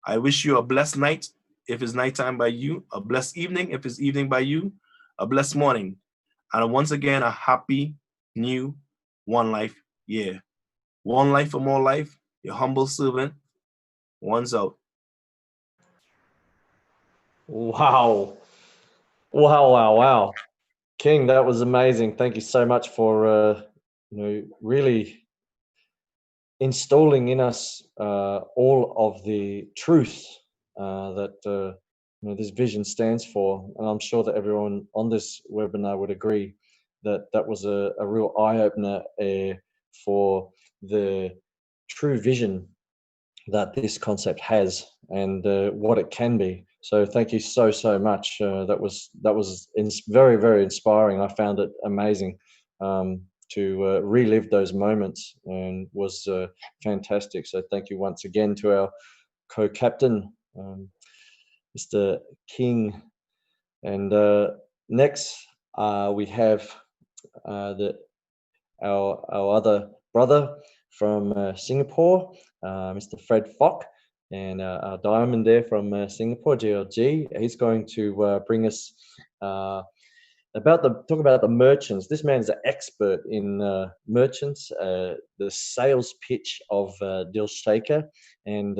I wish you a blessed night if it's nighttime by you, a blessed evening if it's evening by you, a blessed morning. And once again, a happy new One Life year. One life for more life, your humble servant, one's out. Wow. Wow, wow, wow. King, that was amazing. Thank you so much for really installing in us all of the truth that this vision stands for. And I'm sure that everyone on this webinar would agree that that was a real eye-opener for the true vision that this concept has and what it can be. So thank you so much. That was very, very inspiring. I found it amazing to relive those moments, and was fantastic. So thank you once again to our co-captain, Mr. King. And next we have our other brother from Singapore, Mr. Fred Fock, and our diamond there from Singapore, GLG. He's going to bring us talk about the merchants. This man is an expert in merchants, the sales pitch of Deal Shaker, and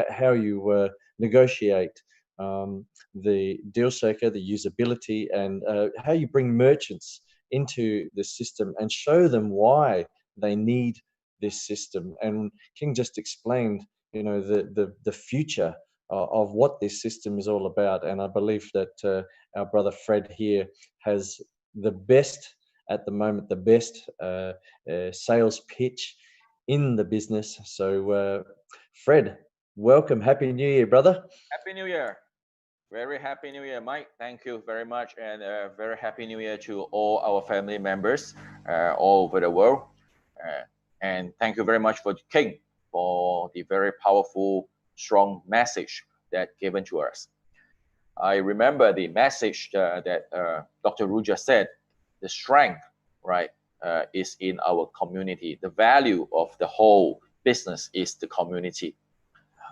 how you negotiate the Deal Shaker, the usability, and how you bring merchants into the system and show them why they need this system. And King just explained, the future of what this system is all about. And I believe that our brother Fred here has the best at the moment, the best sales pitch in the business. So Fred, welcome. Happy New Year, brother. Happy New Year. Very happy New Year, Mike. Thank you very much. And very happy New Year to all our family members all over the world. And thank you very much for King for the very powerful, strong message that given to us. I remember the message that Dr. Ruja said, the strength, right, is in our community. The value of the whole business is the community.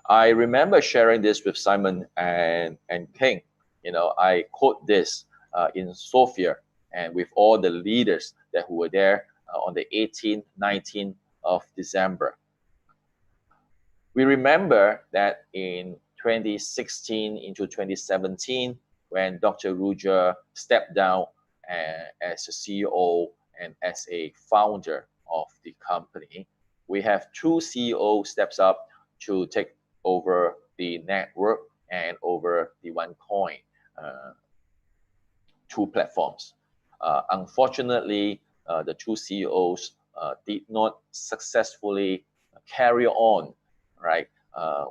I remember sharing this with Simon and King. You know, I quote this in Sofia and with all the leaders that who were there on the 18th, 19th of December. We remember that in 2016 into 2017, when Dr. Ruja stepped down as a CEO and as a founder of the company, we have two CEO steps up to take over the network and over the OneCoin two platforms. Unfortunately, the two CEOs did not successfully carry on, right,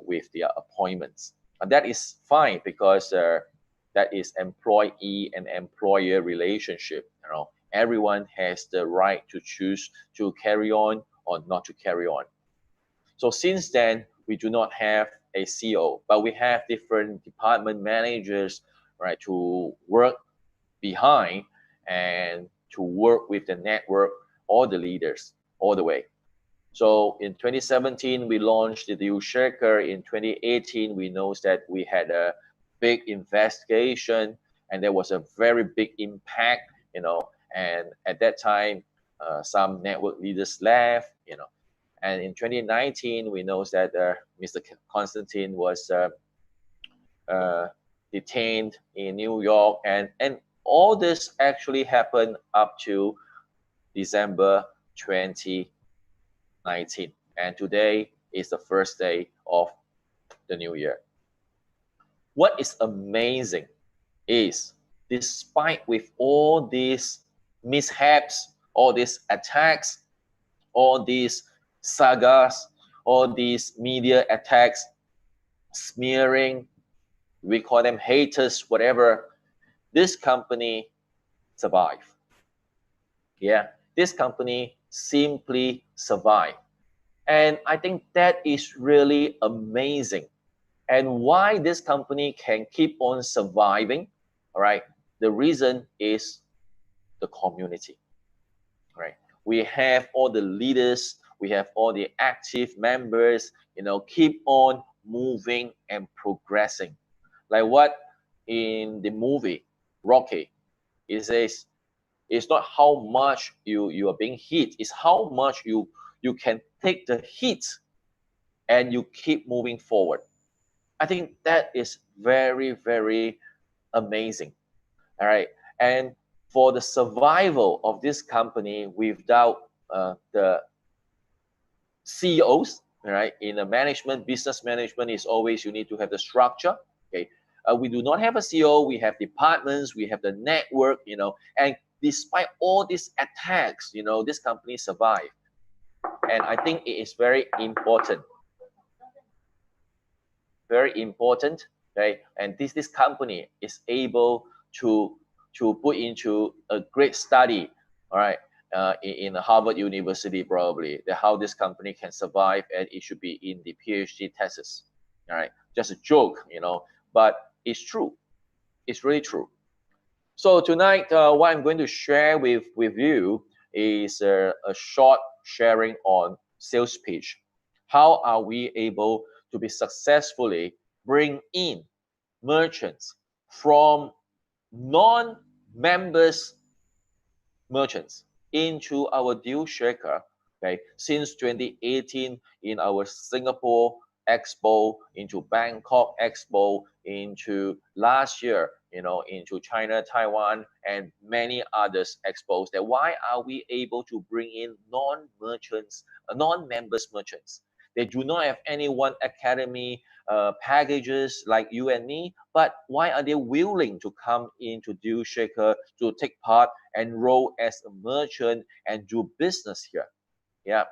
with their appointments. And that is fine because that is employee and employer relationship. You know, everyone has the right to choose to carry on or not to carry on. So since then, we do not have a CEO, but we have different department managers, right, to work behind and to work with the network or the leaders all the way. So in 2017, we launched the Deal Shaker. In 2018, we know that we had a big investigation and there was a very big impact, you know, and at that time, some network leaders left, you know, and in 2019, we know that Mr. Constantine was detained in New York, and all this actually happened up to December 2019, and today is the first day of the new year. What is amazing is, despite with all these mishaps, all these attacks, all these sagas, all these media attacks, smearing, we call them haters, whatever, this company survived. Yeah, this company simply survived. And I think that is really amazing. And why this company can keep on surviving, all right, the reason is the community, right? We have all the leaders, we have all the active members, you know, keep on moving and progressing. Like what in the movie Rocky, it says, it's not how much you are being hit, it's how much you can take the hit and you keep moving forward. I think that is very, very amazing. All right. And for the survival of this company without the CEOs, right? In the management, business management is always you need to have the structure. Okay. We do not have a CEO. We have departments. We have the network. You know, and despite all these attacks, you know, this company survived. And I think it is very important. Very important, okay? And this company is able to put into a great study, all right, in Harvard University probably, that how this company can survive, and it should be in the PhD thesis, all right? Just a joke, you know, but it's true. It's really true. So tonight, what I'm going to share with you is a short sharing on sales pitch. How are we able to be successfully bring in merchants from non-members merchants into our Deal Shaker, okay, since 2018 in our Singapore Expo, into Bangkok Expo, into last year, you know, into China, Taiwan, and many others expos. That why are we able to bring in non-merchants, non-members merchants? They do not have any One Academy packages like you and me, but why are they willing to come into Deal Shaker to take part, enroll as a merchant, and do business here? Yeah.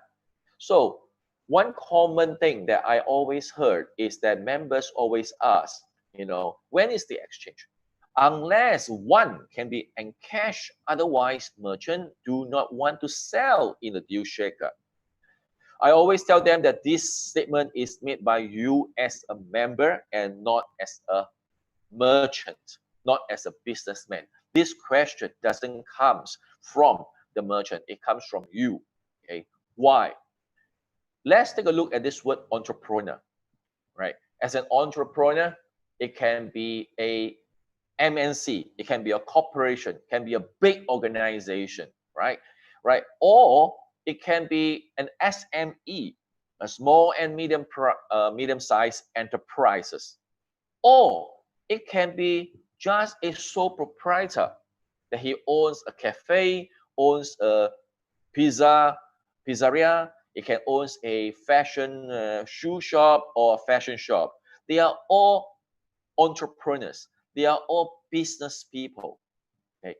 So one common thing that I always heard is that members always ask, you know, when is the exchange? unless one can be encashed, otherwise merchant do not want to sell in the deal shaker. I always tell them that this statement is made by you as a member and not as a merchant, not as a businessman. This question doesn't come from the merchant, it comes from you. Okay, why? Let's take a look at this word entrepreneur, right? As an entrepreneur, it can be a MNC, it can be a corporation, it can be a big organization, right? Right? Or it can be an SME, a small and medium-sized enterprises. Or it can be just a sole proprietor that he owns a cafe, owns a pizzeria, it can own a fashion shoe shop or a fashion shop. They are all entrepreneurs. They are all business people. Okay?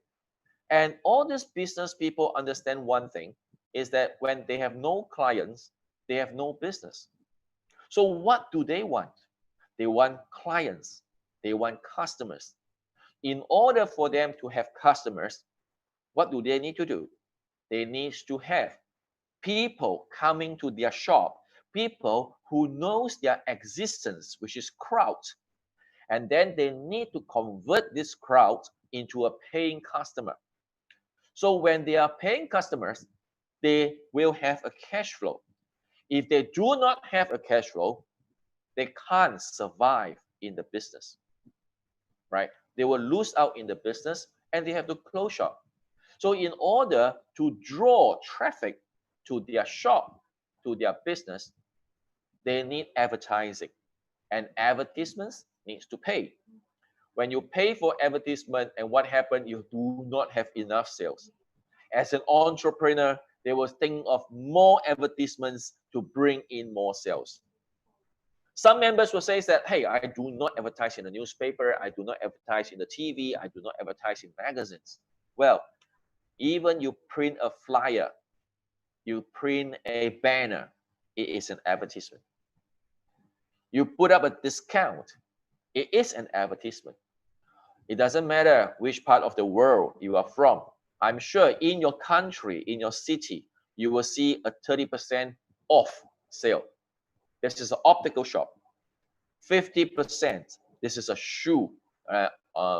And all these business people understand one thing is that when they have no clients, they have no business. So what do they want? They want clients. They want customers. In order for them to have customers, what do they need to do? They need to have people coming to their shop, people who knows their existence, which is crowd. And then they need to convert this crowd into a paying customer. So when they are paying customers, they will have a cash flow. If they do not have a cash flow, they can't survive in the business, right? They will lose out in the business and they have to close shop. So in order to draw traffic to their shop, to their business, they need advertising, and advertisements needs to pay. When you pay for advertisement and what happened, you do not have enough sales. As an entrepreneur, they will think of more advertisements to bring in more sales. Some members will say that, hey, I do not advertise in the newspaper, I do not advertise in the TV, I do not advertise in magazines. Well, even you print a flyer, you print a banner, it is an advertisement. You put up a discount, it is an advertisement. It doesn't matter which part of the world you are from. I'm sure in your country, in your city, you will see a 30% off sale. This is an optical shop. 50%, this is a shoe,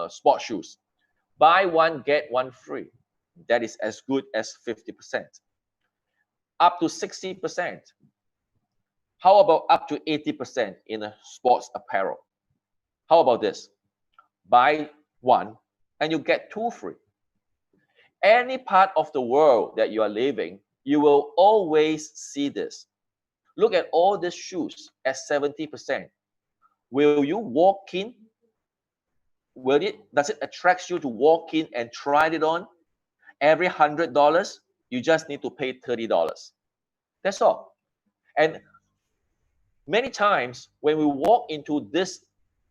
sport shoes. Buy one, get one free. That is as good as 50%. Up to 60%. How about up to 80% in a sports apparel? How about this? Buy one and you get two free. Any part of the world that you are living, you will always see this. Look at all these shoes at 70%. Will you walk in? Does it attract you to walk in and try it on? Every $100, you just need to pay $30. That's all. And many times when we walk into this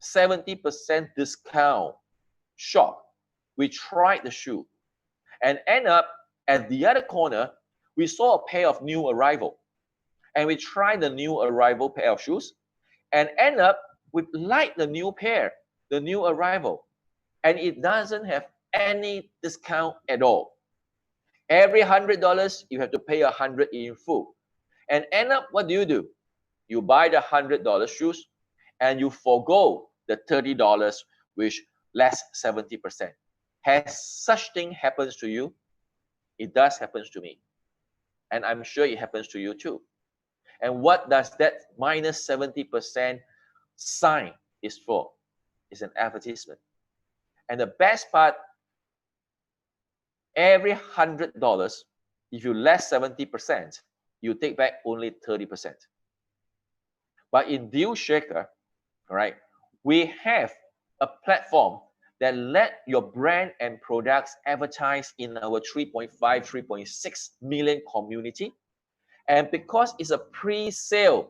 70% discount shop, we tried the shoe and end up at the other corner, we saw a pair of new arrival and we tried the new arrival pair of shoes and end up with like the new pair, the new arrival, and it doesn't have any discount at all. Every $100, you have to pay $100 in full. And end up, what do? You buy the $100 shoes and you forego the $30, which less 70%. Has such thing happens to you? It does happen to me. And I'm sure it happens to you too. And what does that minus 70% sign is for? It's an advertisement. And the best part, every $100, if you less 70%, you take back only 30%. But in Deal Shaker, right, we have a platform that let your brand and products advertise in our 3.5, 3.6 million community. And because it's a pre-sale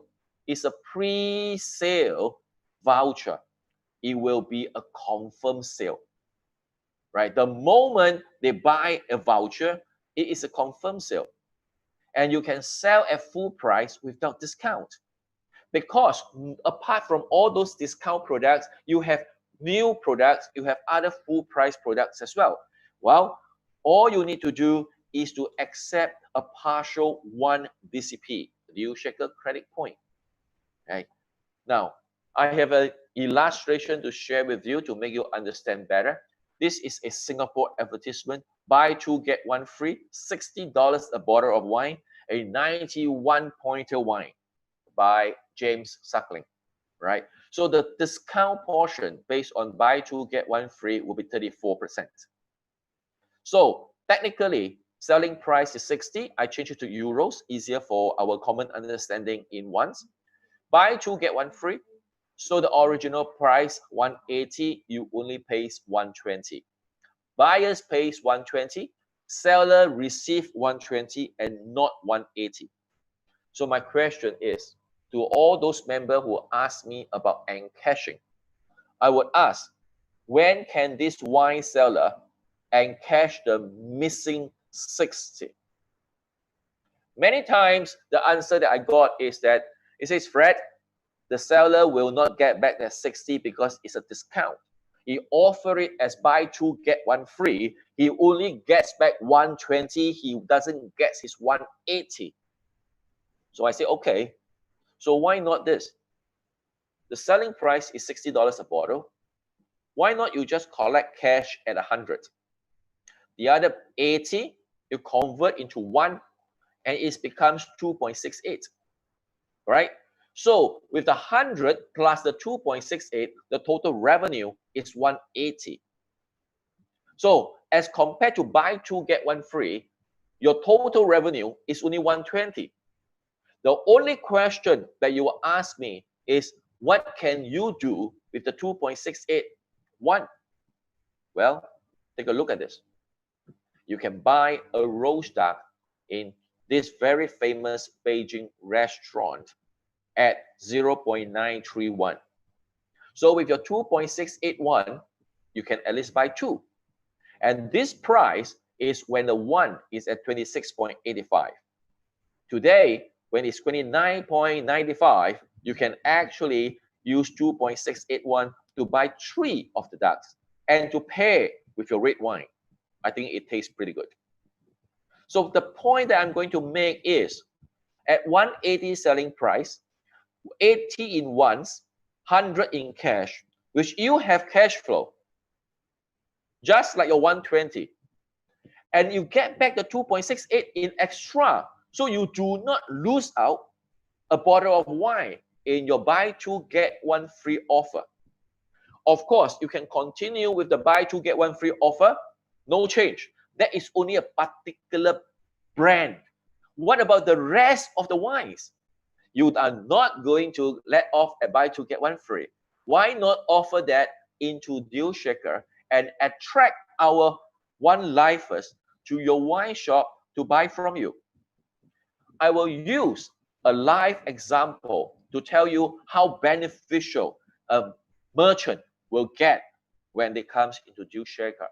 voucher, it will be a confirmed sale, right? The moment they buy a voucher, it is a confirmed sale. And you can sell at full price without discount. Because apart from all those discount products, you have new products, you have other full price products as well. Well, all you need to do is to accept a partial 1 DCP, deal shaker credit point. Okay. Now, I have an illustration to share with you to make you understand better. This is a Singapore advertisement. Buy two, get one free, $60 a bottle of wine, a 91 pointer wine by James Suckling, right? So the discount portion based on buy two, get one free will be 34%. So technically, selling price is 60. I change it to euros, easier for our common understanding in ones. Buy two, get one free. So the original price 180, you only pays 120. Buyers pays 120, seller receive 120 and not 180. So my question is, to all those members who ask me about encashing, I would ask, when can this wine seller encash the missing 60? Many times the answer that I got is that it says, Fred, the seller will not get back that 60 because it's a discount. He offer it as buy two, get one free. He only gets back 120. He doesn't get his 180. So I say, okay, so why not this? The selling price is $60 a bottle. Why not you just collect cash at 100? The other 80, you convert into 1 and it becomes 2.68, right? So with the 100 plus the 2.68, the total revenue is 180. So as compared to buy two, get one free, your total revenue is only 120. The only question that you will ask me is, what can you do with the 2.681? Well, take a look at this. You can buy a roast duck in this very famous Beijing restaurant at 0.931. So with your 2.681, you can at least buy two. And this price is when the one is at 26.85. Today, when it's 29.95, you can actually use 2.681 to buy 3 of the ducks and to pair with your red wine. I think it tastes pretty good. So the point that I'm going to make is, at 180 selling price, 80 in ones, 100 in cash, which you have cash flow, just like your 120. And you get back the 2.68 in extra, so you do not lose out a bottle of wine in your buy two, get one free offer. Of course, you can continue with the buy two, get one free offer, no change. That is only a particular brand. What about the rest of the wines? You are not going to let off a buy two, get one free. Why not offer that into Deal Shaker and attract our one-lifers to your wine shop to buy from you? I will use a live example to tell you how beneficial a merchant will get when they comes into Deal Shaker.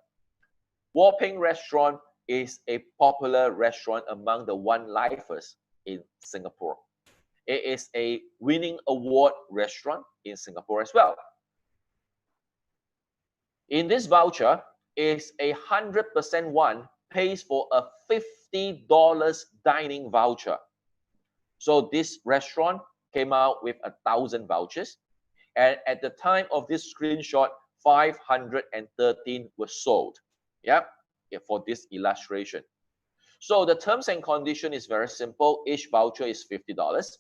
Warping Restaurant is a popular restaurant among the one-lifers in Singapore. It is a winning award restaurant in Singapore as well. In this voucher is 100% one pays for a $50 dining voucher. So this restaurant came out with 1,000 vouchers, and at the time of this screenshot, 513 were sold. Yeah, for this illustration. So the terms and condition is very simple. Each voucher is $50.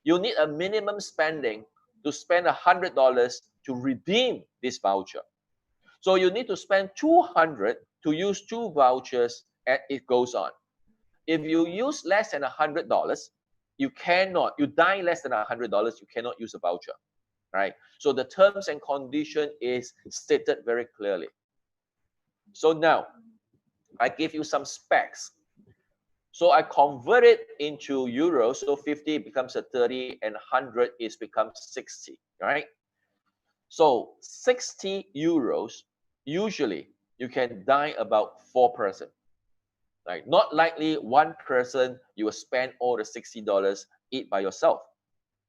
You need a minimum spending to spend $100 to redeem this voucher. So you need to spend $200 to use 2 vouchers, and it goes on. If you use less than $100, you dine less than $100, you cannot use a voucher, right? So the terms and condition is stated very clearly. So now, I give you some specs. So I convert it into euros. So 50 becomes a 30 and 100 is becomes 60, right? So 60 euros, usually you can dine about 4 person. Right? Not likely one person you will spend all the $60 eat by yourself,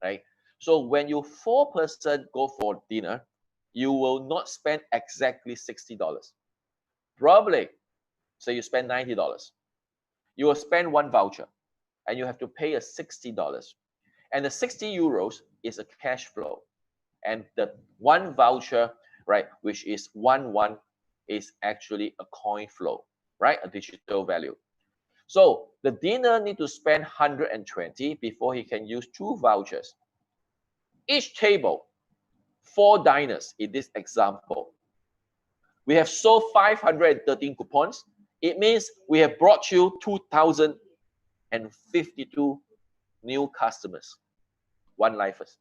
right? So when you 4 person go for dinner, you will not spend exactly $60. Probably, say you spend $90. You will spend one voucher and you have to pay a $60. And the 60 euros is a cash flow. And the one voucher, right, which is 1 is actually a coin flow, right, a digital value. So the dinner need to spend 120 before he can use 2 vouchers. Each table, 4 diners in this example. We have sold 513 coupons. It means we have brought you 2,052 new customers, one lifers.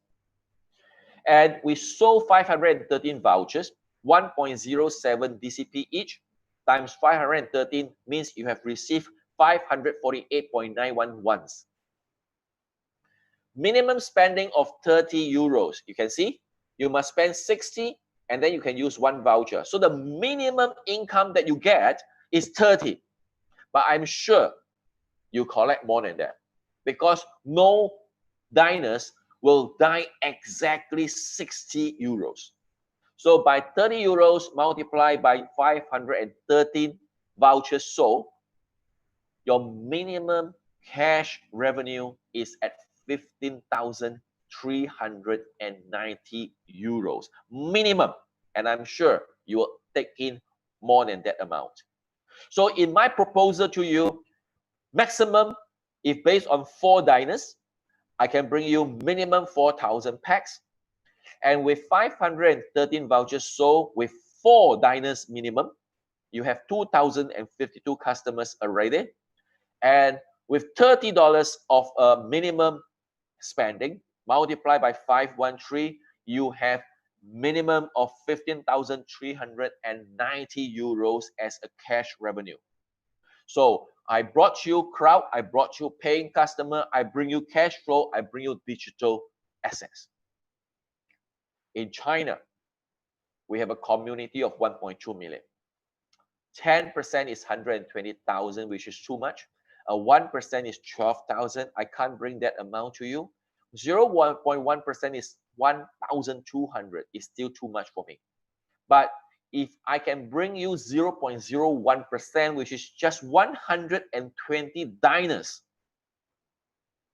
And we sold 513 vouchers, 1.07 DCP each, times 513 means you have received 548.91 once. Minimum spending of 30 euros. You can see, you must spend 60 and then you can use 1 voucher. So the minimum income that you get is 30. But I'm sure you collect more than that because no diners will dine exactly 60 euros. So by 30 euros multiplied by 513 vouchers sold, your minimum cash revenue is at 15,390 euros minimum. And I'm sure you will take in more than that amount. So in my proposal to you, maximum, if based on 4 diners, I can bring you minimum 4,000 packs. And with 513 vouchers sold with 4 diners minimum, you have 2,052 customers already. And with $30 of a minimum spending, multiplied by 513, you have minimum of 15,390 euros as a cash revenue. So I brought you crowd, I brought you paying customer, I bring you cash flow, I bring you digital assets. In China, we have a community of 1.2 million. 10% is 120,000, which is too much. 1% is 12,000. I can't bring that amount to you. 0.1% is 1,200. It's still too much for me. But if I can bring you 0.01%, which is just 120 diners,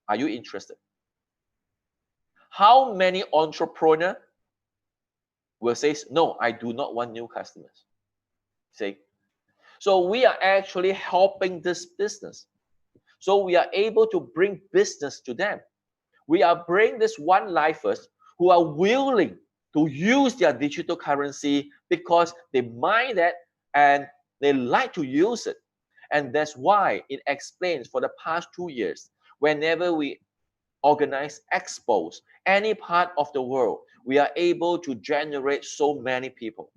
are you interested? How many entrepreneurs will say, no, I do not want new customers? See? So we are actually helping this business. So we are able to bring business to them. We are bringing this one-lifers who are willing to use their digital currency because they mind that and they like to use it. And that's why it explains for the past 2 years, whenever we organize expos, any part of the world, we are able to generate so many people.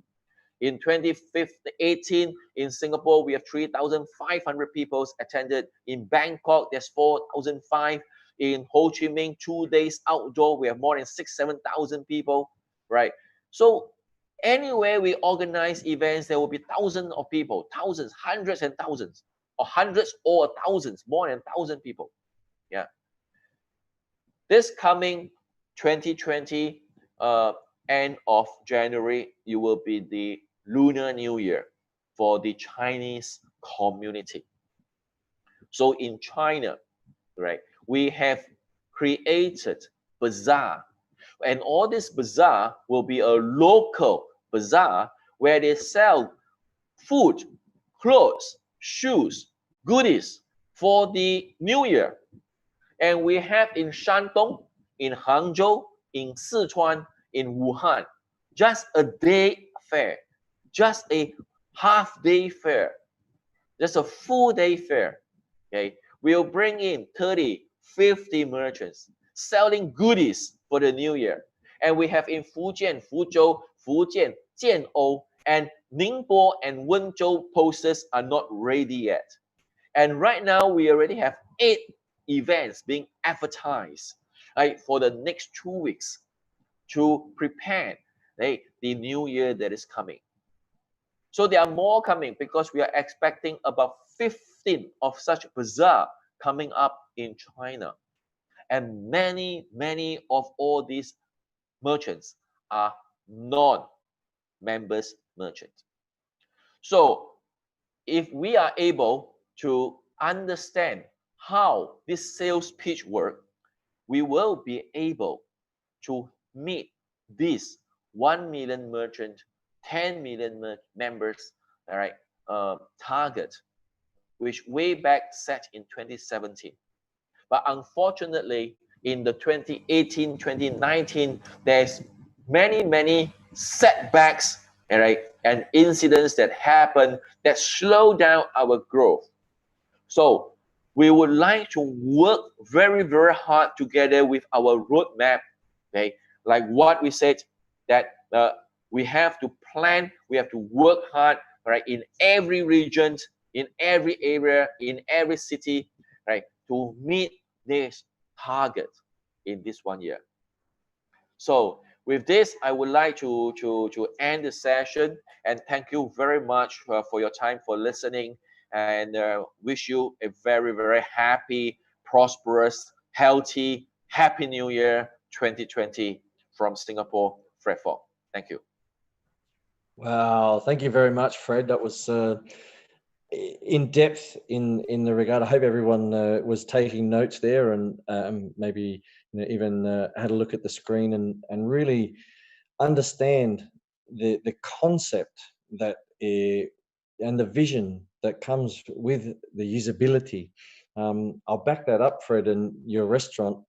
In 2018, in Singapore, we have 3,500 people attended. In Bangkok, there's 4,500. In Ho Chi Minh, 2 days outdoor, we have more than 6,000-7,000 people, right? So anywhere we organize events, there will be thousands of people, thousands, hundreds and thousands, or hundreds or thousands, more than 1,000 people. Yeah. This coming 2020, end of January, it will be the Lunar New Year for the Chinese community. So in China, right, we have created bazaar, and all this bazaar will be a local bazaar where they sell food, clothes, shoes, goodies for the New Year. And we have in Shandong, in Hangzhou, in Sichuan, in Wuhan, just a day fair, just a half-day fair, just a full-day fair. Okay, we'll bring in 30, 50 merchants selling goodies for the New Year. And we have in Fujian, Fuzhou, Fujian, Jian'ou, and Ningbo and Wenzhou posters are not ready yet. And right now, we already have 8 events being advertised, right, for the next 2 weeks to prepare, right, the new year that is coming. So there are more coming because we are expecting about 15 of such bazaar coming up in China. And many of all these merchants are members merchant. So if we are able to understand how this sales pitch works, we will be able to meet this 1 million merchant, 10 million members, all right, target, which way back set in 2017. But unfortunately, in the 2018, 2019, there's many setbacks, all right, and incidents that happen that slow down our growth. So we would like to work very hard together with our roadmap, okay? Like what we said, that we have to plan, we have to work hard, right, in every region, in every area, in every city, right, to meet this target in this 1 year. So with this, I would like to end the session, and thank you very much for your time, for listening, and wish you a very happy, prosperous, healthy, happy New Year 2020 from Singapore, Fred Fong. Thank you. Wow, thank you very much, Fred. That was in depth in the regard. I hope everyone was taking notes there, and maybe even had a look at the screen and really understand the concept that and the vision that comes with the usability. I'll back that up, Fred. And your restaurant,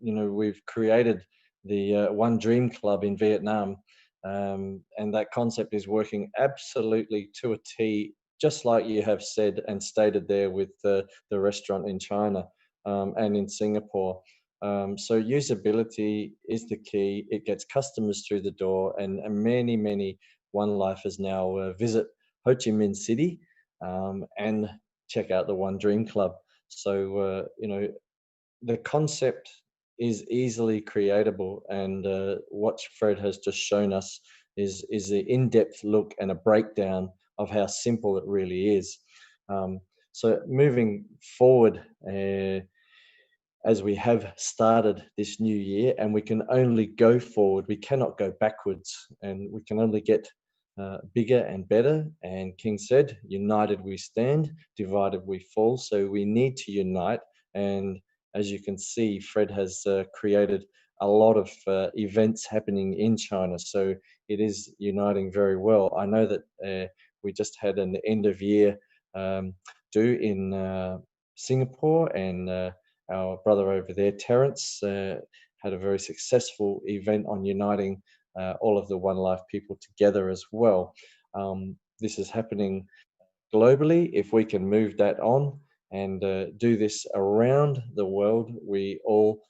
we've created the One Dream Club in Vietnam, and that concept is working absolutely to a T, just like you have said and stated there with the restaurant in China and in Singapore. So usability is the key. It gets customers through the door, and many One Lifers now visit Ho Chi Minh City and check out the One Dream Club. So the concept is easily creatable, and what Fred has just shown us is an in-depth look and a breakdown of how simple it really is. So moving forward, as we have started this new year, and we can only go forward, we cannot go backwards, and we can only get bigger and better. And King said, united we stand, divided we fall. So we need to unite. And as you can see, Fred has created a lot of events happening in China. So it is uniting very well. I know that we just had an end of year do in Singapore, and our brother over there, Terence, had a very successful event on uniting all of the One Life people together as well. This is happening globally. If we can move that on and do this around the world, we all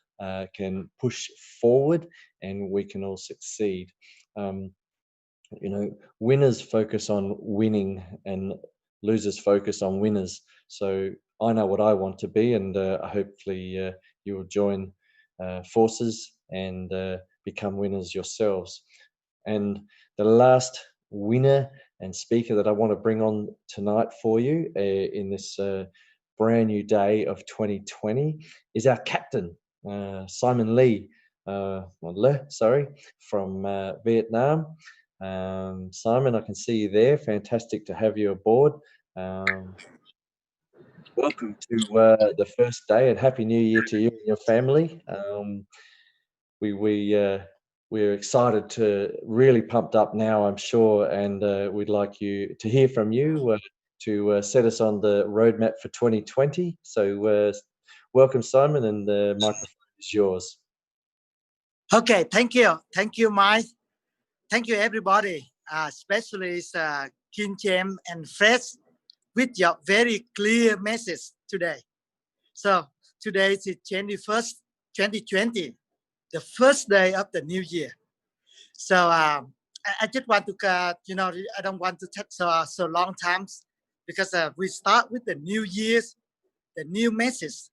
can push forward, and we can all succeed. Winners focus on winning, and losers focus on winners. So I know what I want to be, and hopefully you will join forces and become winners yourselves. And the last winner and speaker that I want to bring on tonight for you in this brand new day of 2020 is our captain, Simon Lee, from Vietnam. Simon, I can see you there. Fantastic to have you aboard. Welcome to the first day, and Happy New Year to you and your family. We're excited, to really pumped up now, I'm sure, and we'd like you to hear from you to set us on the roadmap for 2020. So welcome, Simon, and the microphone is yours. Okay, thank you, Mike. Thank you, everybody, especially King James and Fred, with your very clear message today. So today is the 21st, 2020, the first day of the new year. So I just want to, I don't want to take so long times, because we start with the new years, the new message,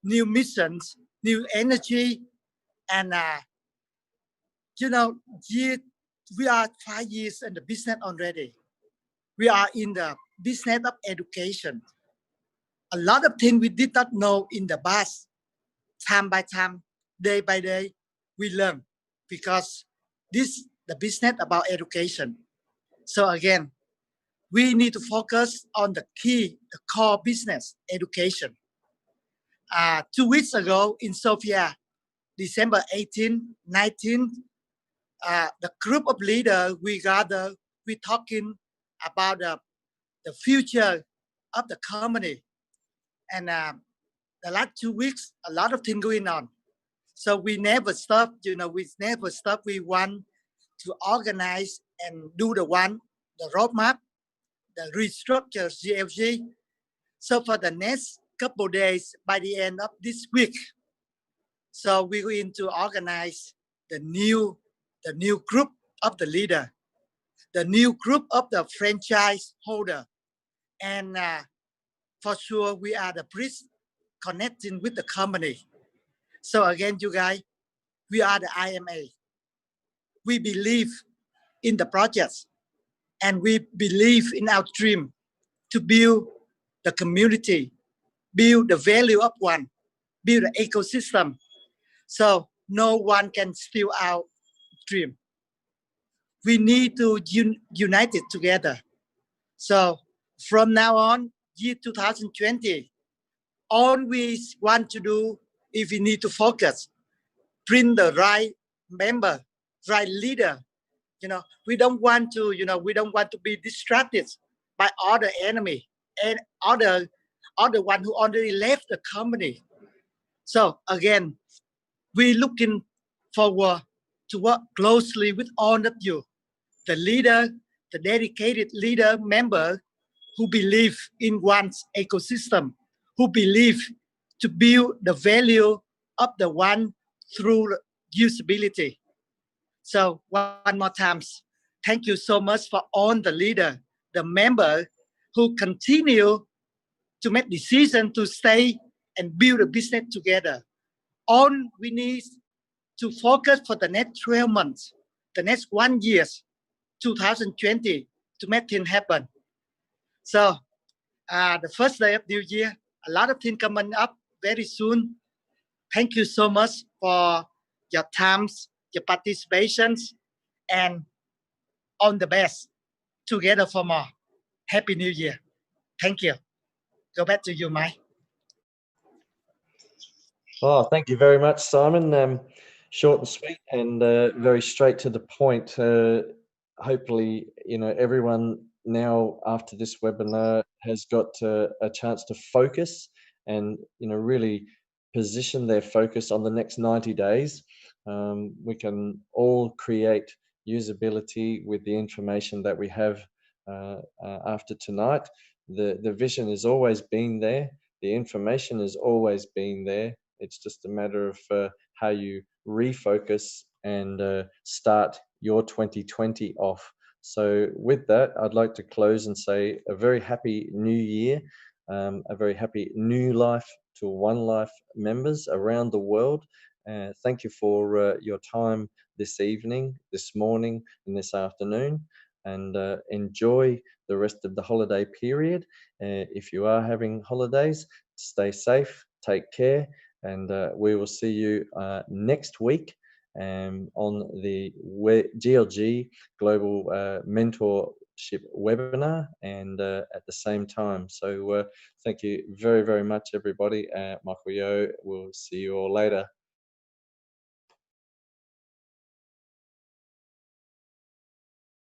new missions, new energy, and we are 5 years in the business already. We are in the business of education. A lot of things we did not know in the past. Time by time, day by day, we learn, because this the business about education. So again, we need to focus on the key, the core business, education. 2 weeks ago in Sofia, December 18, 19, the group of leaders we gather, we talking about the future of the company. And the last 2 weeks, a lot of things going on. So we never stop, we never stop. We want to organize and do the roadmap, the restructure GFG. So for the next couple of days, by the end of this week, so we're going to organize the new group of the leader, the new group of the franchise holder. And for sure, we are the bridge connecting with the company. So again, you guys, we are the IMA. We believe in the projects and we believe in our dream to build the community, build the value of one, build the ecosystem. So no one can steal our dream. We need to unite it together. So from now on, year 2020, all we want to do, if we need to focus, bring the right member, right leader. We don't want to, we don't want to be distracted by other enemy and other one who already left the company. So again, we looking forward to work closely with all of you, the leader, the dedicated leader member who believe in one's ecosystem, who believe to build the value of the one through usability. So one more time, thank you so much for all the leader, the member who continue to make decisions to stay and build a business together. All we need to focus for the next 12 months, the next 1 year, 2020, to make things happen. So the first day of New Year, a lot of things coming up very soon. Thank you so much for your times, your participations, and all the best. Together for more. Happy New Year. Thank you. Go back to you, Mike. Oh, thank you very much, Simon. Short and sweet and very straight to the point. Hopefully, everyone now after this webinar has got a chance to focus and, really position their focus on the next 90 days. We can all create usability with the information that we have after tonight. The vision has always been there. The information has always been there. It's just a matter of how you refocus and start your 2020 off. So with that, I'd like to close and say a very happy new year, a very happy new life to One Life members around the world. Thank you for your time this evening, this morning, and this afternoon, and enjoy the rest of the holiday period. If you are having holidays, stay safe, take care, and we will see you next week on the GLG Global Mentorship webinar and at the same time. So thank you very, very much, everybody. Makuyo, we'll see you all later.